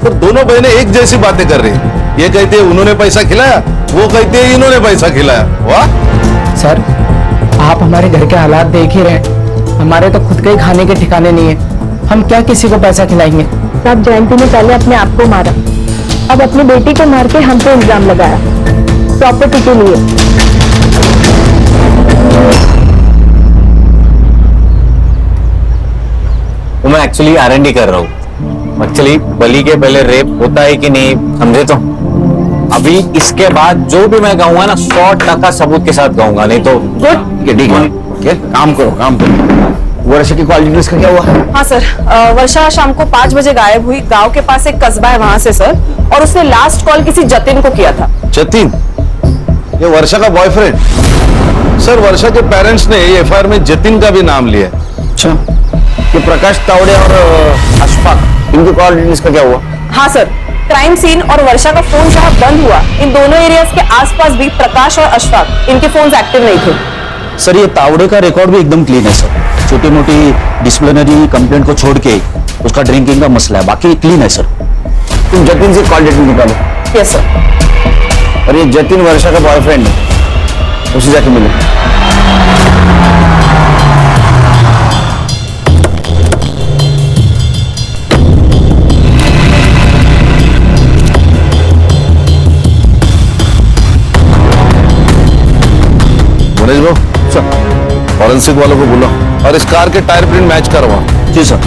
सर, दोनों बहनें एक जैसी बातें कर रही हैं। ये कहते हैं उन्होंने पैसा खिलाया, वो कहते हैं इन्होंने पैसा खिलाया। वाह सर, आप हमारे घर के हालात देख ही रहे। हमारे तो खुद के ही खाने के ठिकाने नहीं है, हम क्या किसी को पैसा खिलाएंगे। साहब, जयंती ने पहले अपने आप को मारा, अब अपनी बेटी को मार के हम पे इल्जाम लगाया प्रॉपर्टी के लिए। तो मैं एक्चुअली R&D कर रहा हूँ। एक्चुअली बलि के पहले रेप होता है कि नहीं समझे, तो अभी इसके बाद जो भी मैं गाऊंगा ना 100% सबूत के साथ गाऊंगा, नहीं तो ठीक है। काम करो। वर्षा की कॉल डिटेल्स का क्या हुआ? हाँ सर, वर्षा शाम को 5 बजे गायब हुई। गांव के पास एक कस्बा है वहां से सर, और उसने लास्ट कॉल किसी जतिन को किया था। जतिन? ये वर्षा का बॉयफ्रेंड? सर, वर्षा के पेरेंट्स ने एफआईआर में जतिन का भी नाम लिया। अच्छा, ये प्रकाश तावड़े और अशफाक, इनकी कॉल डिटेल्स का क्या हुआ? हाँ सर, क्राइम सीन और वर्षा का फोन जहाँ बंद हुआ, इन दोनों एरियाज के आसपास भी प्रकाश और अशफाक, इनके फोन्स एक्टिव नहीं थे। सर, ये तावड़े का रिकॉर्ड भी एकदम क्लीन है सर। छोटी मोटी डिसिप्लिनरी कंप्लेंट को छोड़ के उसका ड्रिंकिंग का मसला है, बाकी क्लीन है सर। तुम जतिन से कॉल डिटेल निकालो। Yes sir. और ये जतिन वर्षा का बॉयफ्रेंड है, उसे जाके मिलो। गणेश भाऊ, फॉरेंसिक वालों को बोलो और इस कार के टायर प्रिंट मैच करवाओ। जी सर।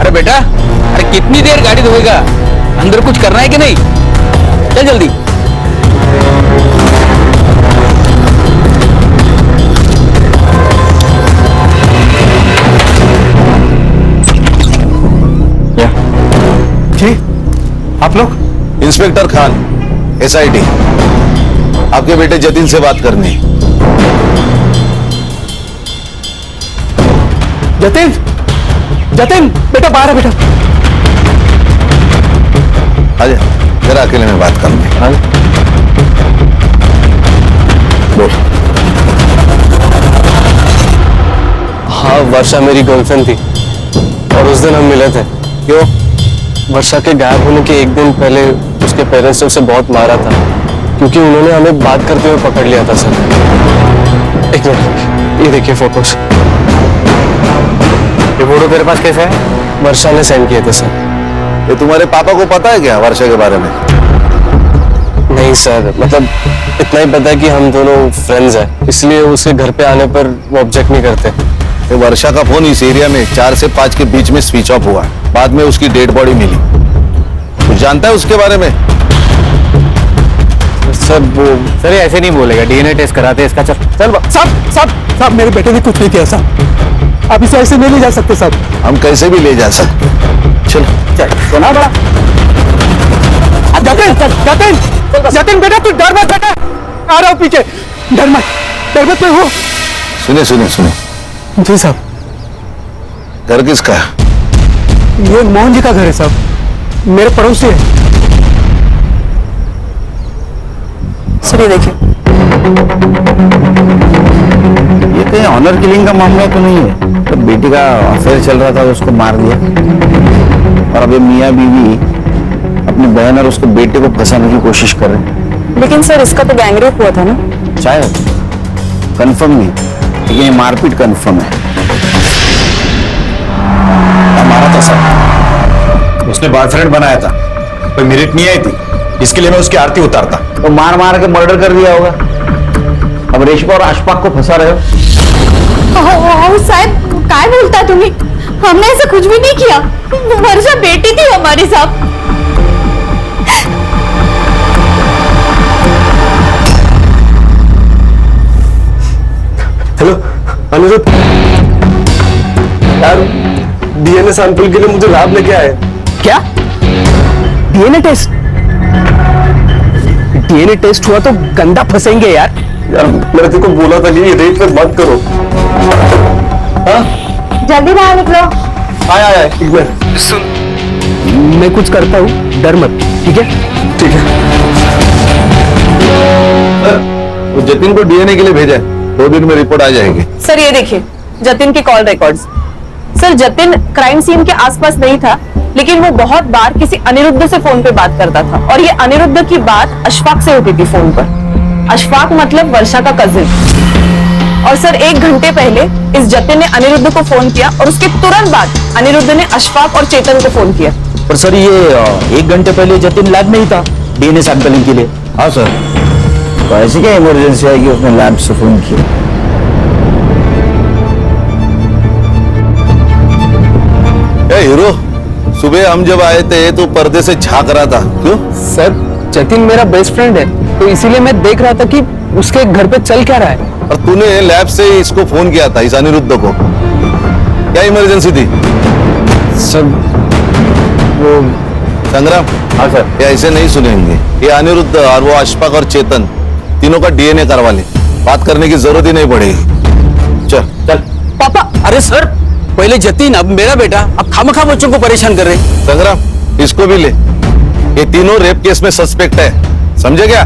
अरे बेटा, अरे कितनी देर गाड़ी धोएगा? अंदर कुछ करना है कि नहीं? चल जल्दी। जी, आप लोग? Inspector Khan, SIT. आपके बेटे जतिन से बात करनी है। जतिन, जतिन बेटा बाहर है बेटा। आजा, जरा अकेले में बात करनी है। बोल। हाँ, वर्षा मेरी गर्लफ्रेंड थी और उस दिन हम मिले थे। क्यों? वर्षा के गायब होने के एक दिन पहले उसके पेरेंट्स ने उसे बहुत मारा था, क्योंकि उन्होंने हमें बात करते हुए पकड़ लिया था सर। एक मिनट, ये देखिए फोटोज। ये फोटो तेरे पास कैसे है? वर्षा ने सेंड किए थे सर। ये तुम्हारे पापा को पता है क्या वर्षा के बारे में? नहीं सर, मतलब इतना ही पता है कि हम दोनों फ्रेंड्स हैं, इसलिए उसके घर पे आने पर वो ऑब्जेक्ट नहीं करते। ये वर्षा का फोन इस एरिया में 4 से 5 के बीच में स्विच ऑफ हुआ। बाद में उसकी डेड बॉडी मिली। कुछ जानता है उसके बारे में? सर वो सर ये ऐसे नहीं बोलेगा, डीएनए टेस्ट कराते हैं इसका। चल चल साहब, मेरे बेटे ने कुछ नहीं किया साहब। आप इसे ऐसे नहीं ले जा सकते साहब। हम कैसे भी ले जा सकते। चलो चल, सुना बड़ा। जतिन बेटा तू डर मत बेटा, आ रहा हूँ पीछे। डर मत मैं हूँ। सुने सुने सुने। जी साहब। घर किसका है? ये मोहन जी का घर है साहब, मेरे पड़ोसी है। सर ये देखिए। ये कहीं ऑनर किलिंग का मामला तो नहीं है? तो बेटी का अफेयर चल रहा था, उसको मार दिया, और अब ये मियाँ बीवी अपनी बहन और उसके बेटे को फंसाने की कोशिश कर रहे हैं। लेकिन सर इसका तो गैंगरेप हुआ था ना? शायद, कंफर्म नहीं, लेकिन ये मारपीट कंफर्म है। मारा था सर, उसने बॉयफ्रेंड बनाया था, कोई मेरिट नहीं आई थी, इसके लिए मैं उसकी आरती उतारता। तो मार मार के मर्डर कर दिया होगा। अब रेशमा और अशफाक को फंसा रहे हो। साहब काय बोलता तुम्ही? हमने ऐसा कुछ भी नहीं किया। वर्षा बेटी थी हमारी साहब। हेलो अनिरुद्ध यार, डीएनए सैंपल के लिए मुझे लैब लेके आए। क्या डीएनए टेस्ट? डीएनए टेस्ट हुआ तो गंदा फंसेंगे यार। मैंने तेरे को बोला था कि ये रेट पे मत करो। हाँ, जल्दी बाहर निकलो। आया एक मिनट सुन। मैं कुछ करता हूँ, डर मत, ठीक है? ठीक है। वो जतिन को डीएनए के लिए भेजा है, 2 दिन में रिपोर्ट आ जाएगी। सर ये देखिए जतिन की call records. Sir Jatin crime scene के आसपास नहीं था, लेकिन वो बहुत बार किसी अनिरुद्ध से फोन पे बात करता था, और ये अनिरुद्ध की बात अशफाक से होती थी फोन पर। अशफाक मतलब वर्षा का कजिन। और सर 1 घंटे पहले इस जतिन ने अनिरुद्ध को फोन किया, और उसके तुरंत बाद अनिरुद्ध ने अशफाक और चेतन को फोन किया। पर सर ये 1 घंटे पहले जतिन लैब में ही था डीएनए सैंपलिंग के लिए। हाँ सर, तो ऐसी क्या इमरजेंसी है कि उसने लैब से फोन किया? हीरो, सुबह हम जब आए थे तो पर्दे से झांक रहा था, क्यों? सर जतिन मेरा बेस्ट फ्रेंड है, तो इसीलिए मैं देख रहा था कि उसके घर पे चल क्या रहा है? और तूने लैब से इसको फोन किया था, इस अनिरुद्ध को, क्या इमरजेंसी थी? सर वो संग्राम, हाँ सर, ये ऐसे नहीं सुनेंगे। ये अनिरुद्ध और वो अशफाक और चेतन तीनों का डीएनए करवा ले, बात करने की जरूरत ही नहीं पड़ेगी। चल चल। पापा, अरे सर पहले जतीन, अब मेरा बेटा, अब खामखा बच्चों को परेशान कर रहे हैं। संग्राम, इसको भी ले, ये तीनों रेप केस में सस्पेक्ट है, समझे क्या?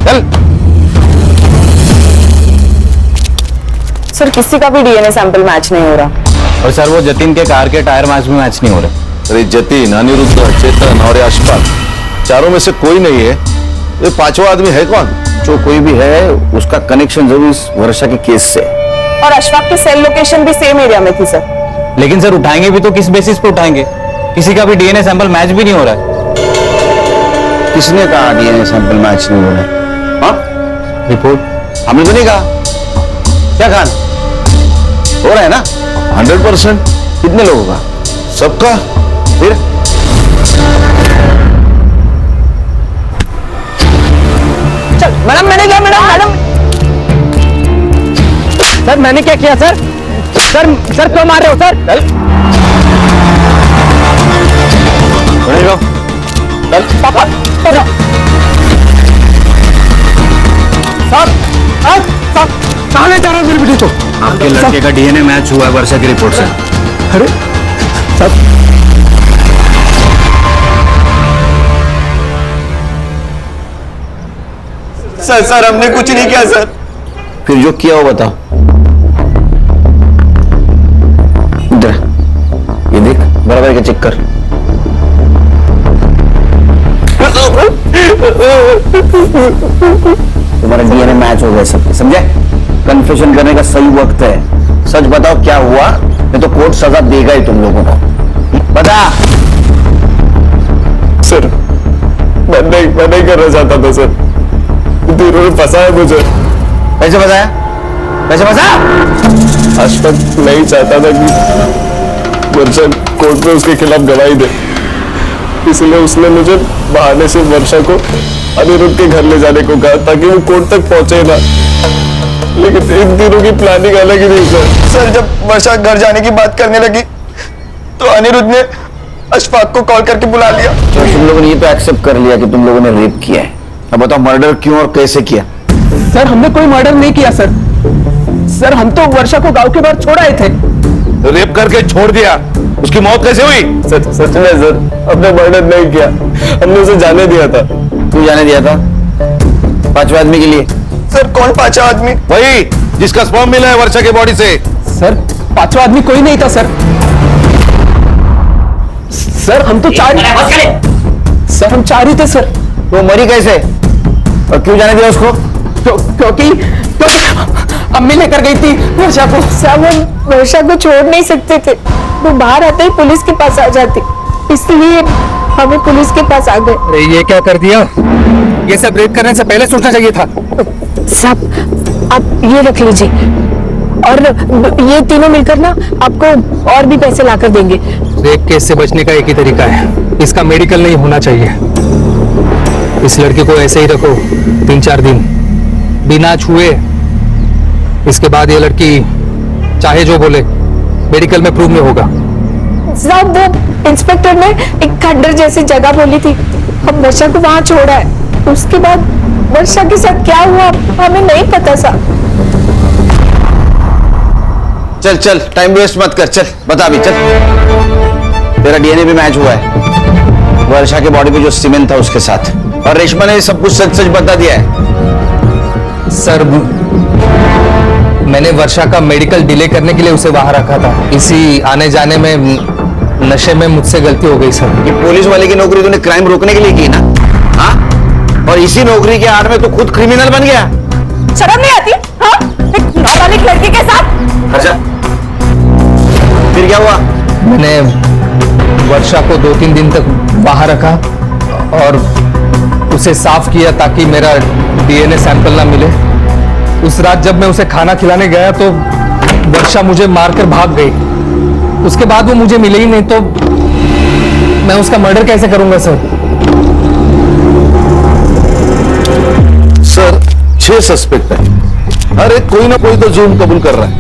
चल। सर किसी का भी डीएनए सैंपल मैच नहीं हो रहा। और सर वो जतीन के कार के टायर मैच भी मैच नहीं हो रहे। अरे जतीन, अनिरुद्ध, चेतन और अशफाक, चारों में से कोई नहीं है। ये पांचवा आदमी है कौन? जो कोई भी है उसका कनेक्शन जरूर इस वर्षा के केस से। और अशफाक की सेल लोकेशन भी सेम एरिया में थी सर। लेकिन सर उठाएंगे भी तो किस बेसिस पे उठाएंगे? किसी का भी डीएनए सैंपल मैच भी नहीं हो रहा है। किसने कहा डीएनए सैंपल मैच नहीं हो रहा है? हाँ, रिपोर्ट हमने तो नहीं कहा। क्या कहा? हो रहा है ना 100%। कितने लोगों का? सबका। फिर चल मैडम, मैंने क्या? मैडम सर, मैंने क्या किया सर? सर क्यों मार रहे हो सर? चल पापा साहब कहाँ ले जा रहे हो मेरी बेटी को? आपके लड़के का डीएनए मैच हुआ है वर्षा की रिपोर्ट से। अरे साहब, सर हमने कुछ नहीं किया सर। फिर जो किया हो बताओ। इधर ये देख, बराबर के चेक कर। तुम्हारा डीएनए मैच हो गया सब, समझे? कन्फेशन करने का सही वक्त है। सच बताओ क्या हुआ, नहीं तो कोर्ट सजा देगा ही तुम लोगों को। बता। सर मैं नहीं करना चाहता था सर, उन्होंने फंसाया मुझे। कैसे फंसाया? कैसे फंसा? अशफाक नहीं चाहता था कि वर्षा कोर्ट में उसके खिलाफ गवाही दे, इसलिए उसने मुझे बहाने से वर्षा को अनिरुद्ध के घर ले जाने को कहा ताकि वो कोर्ट तक पहुंचे ना। लेकिन इन दिनों की प्लानिंग अलग ही नहीं सर। सर जब वर्षा घर जाने की बात करने लगी तो अनिरुद्ध ने अशफाक को कॉल करके बुला लिया। तो तुम लोगों ने ये तो एक्सेप्ट कर लिया कि तुम लोगों ने रेप किया है। अब बताओ मर्डर क्यों और कैसे किया? सर हमने कोई मर्डर नहीं किया सर। सर हम तो वर्षा को गांव के बाहर छोड़ आए थे। रेप करके छोड़ दिया, उसकी मौत कैसे हुई? सच में सर, हमने मर्डर नहीं किया, हमने उसे जाने दिया था। तू जाने दिया था? पांचवा आदमी के लिए? सर कौन पांचवा आदमी? वही जिसका स्पर्म मिला है वर्षा के बॉडी से। सर पांचवा आदमी कोई नहीं था सर। सर हम तो चार ही थे सर। वो मरी कैसे और क्यों जाने दिया उसको? क्योंकि अम्मी लेकर गई थी वर्षा को। साहब हम वर्षा को छोड़ नहीं सकते थे, वो बाहर आते ही पुलिस के पास आ जाती, इसलिए हमें पुलिस के पास आ गए। अरे ये क्या कर दिया? ये सब रेप करने से पहले सोचना चाहिए था। साहब आप ये रख लीजिए, और ये तीनों मिलकर ना आपको और भी पैसे लाकर देंगे। रेप केस से बचने का एक ही तरीका है, इसका मेडिकल नहीं होना चाहिए। इस लड़के को ऐसे ही रखो 3-4 दिन बिना छुए। इसके बाद ये लड़की चाहे जो बोले मेडिकल में प्रूव नहीं होगा। साहब वो इंस्पेक्टर ने एक खंडर जैसी जगह बोली थी, हम वर्षा को वहां छोड़ा है। उसके बाद वर्षा के साथ क्या हुआ हमें नहीं पता साहब। चल चल टाइम वेस्ट मत कर, चल बता भी, चल। तेरा डीएनए भी मैच हुआ है वर्षा के बॉडी पे जो सीमेंट था उसके साथ, और रेशमा ने सब कुछ सच सच बता दिया है। सर मैंने वर्षा का मेडिकल डिले करने के लिए उसे वहां रखा था, इसी आने जाने में नशे में मुझसे गलती हो गई सर। ये पुलिस वाले की नौकरी तूने क्राइम रोकने के लिए की ना? हाँ, और इसी नौकरी के आड़ में तू खुद क्रिमिनल बन गया। शर्म नहीं आती? हाँ, एक नाबालिग लड़की के साथ। अच्छा फिर क्या हुआ? मैंने वर्षा को 2-3 दिन तक बाहर रखा और उसे साफ किया ताकि मेरा डीएनए सैंपल ना मिले। उस रात जब मैं उसे खाना खिलाने गया तो वर्षा मुझे मारकर भाग गई। उसके बाद वो मुझे मिले ही नहीं, तो मैं उसका मर्डर कैसे करूंगा सर? सर 6 6 सस्पेक्ट है। हर एक कोई ना कोई तो जुर्म कबूल कर रहा है,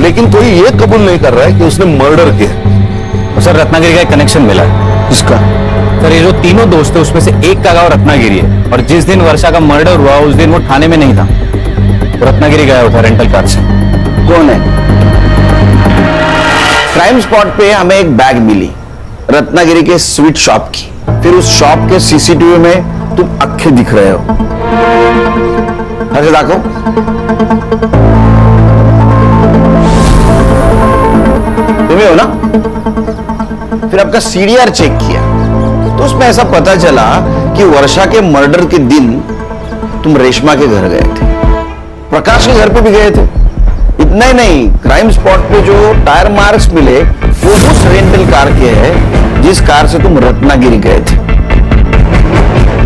लेकिन कोई ये कबूल नहीं कर रहा है कि उसने मर्डर किया। सर रत्नागिरी का एक कनेक्शन मिला है। इसका सर ये जो तीनों दोस्त है उसमें से एक का गांव रत्नागिरी है, और जिस दिन वर्षा का मर्डर हुआ उस दिन वो थाने में नहीं था, वो रत्नागिरी गया था रेंटल कार से। कौन है? क्राइम स्पॉट पे हमें एक बैग मिली रत्नागिरी के स्वीट शॉप की। फिर उस शॉप के सीसीटीवी में तुम अक्खे दिख रहे हो। ऐसे देखो, तुम्हें हो ना? फिर आपका सीडीआर चेक किया तो उसमें ऐसा पता चला कि वर्षा के मर्डर के दिन तुम रेशमा के घर गए थे, प्रकाश के घर पे भी गए थे। इतना ही नहीं, क्राइम स्पॉट पे जो टायर मार्क्स मिले वो उस रेंटल कार के हैं जिस कार से तुम रत्नागिरी गए थे।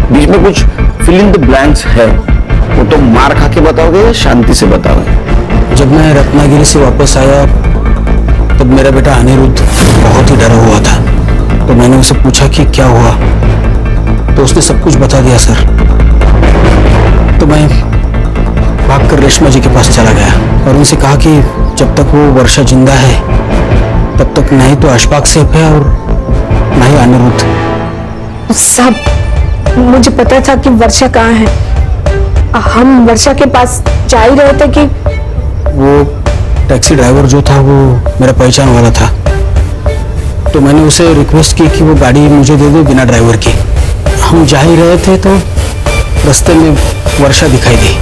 बीच में कुछ फिल इन द ब्लैंक्स है, वो तो मार खा के बताओगे या शांति से बताओगे? जब मैं रत्नागिरी से वापस आया तब मेरा बेटा अनिरुद्ध बहुत ही डरा हुआ था, तो मैंने उसे पूछा कि क्या हुआ, तो उसने सब कुछ बता दिया सर। तो मैं भागकर रेशमा जी के पास चला गया और उनसे कहा कि जब तक वो वर्षा जिंदा है तब तक नहीं तो अशफाक सेफ है और ना ही अनिरुद्ध। साहब मुझे पता था कि वर्षा कहाँ है। हम वर्षा के पास जा ही रहे थे कि वो टैक्सी ड्राइवर जो था वो मेरा पहचान वाला था, तो मैंने उसे रिक्वेस्ट की कि वो गाड़ी मुझे दे दो बिना ड्राइवर की। हम जा ही रहे थे तो रास्ते में वर्षा दिखाई दी।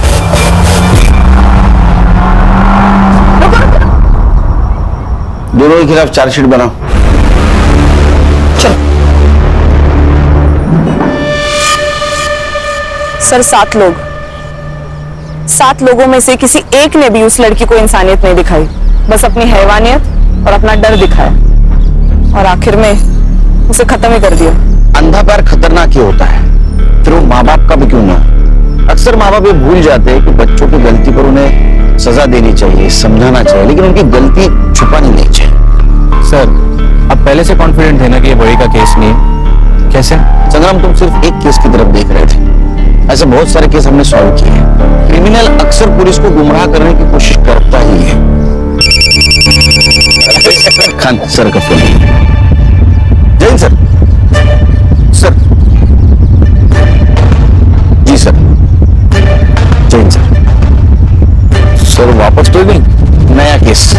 दोनों के खिलाफ चार्जशीट बनाओ। सर 7 लोग, 7 लोगों में से किसी एक ने भी उस लड़की को इंसानियत नहीं दिखाई, बस अपनी हैवानियत और अपना डर दिखाया, और आखिर में उसे खत्म ही कर दिया। अंधा पैर खतरनाक ही होता है, फिर वो माँ बाप का भी क्यों ना। अक्सर माँ बाप ये भूल जाते हैं कि बच्चों की गलती पर उन्हें सजा देनी चाहिए, समझाना चाहिए, लेकिन उनकी गलती छुपानी नहीं चाहिए। सर आप पहले से कॉन्फिडेंट थे ना कि ये बड़ी का केस नहीं है? कैसे? संग्राम, तुम सिर्फ एक केस की तरफ देख रहे थे, ऐसे बहुत सारे केस हमने सॉल्व किए हैं। क्रिमिनल अक्सर पुलिस को गुमराह करने की कोशिश करता ही है। खान सर का फोन। जैन सर। सर जी सर। जैन सर। सर वापस तो नहीं, नया केस।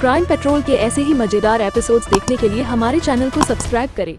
क्राइम पेट्रोल के ऐसे ही मजेदार एपिसोड्स देखने के लिए हमारे चैनल को सब्सक्राइब करें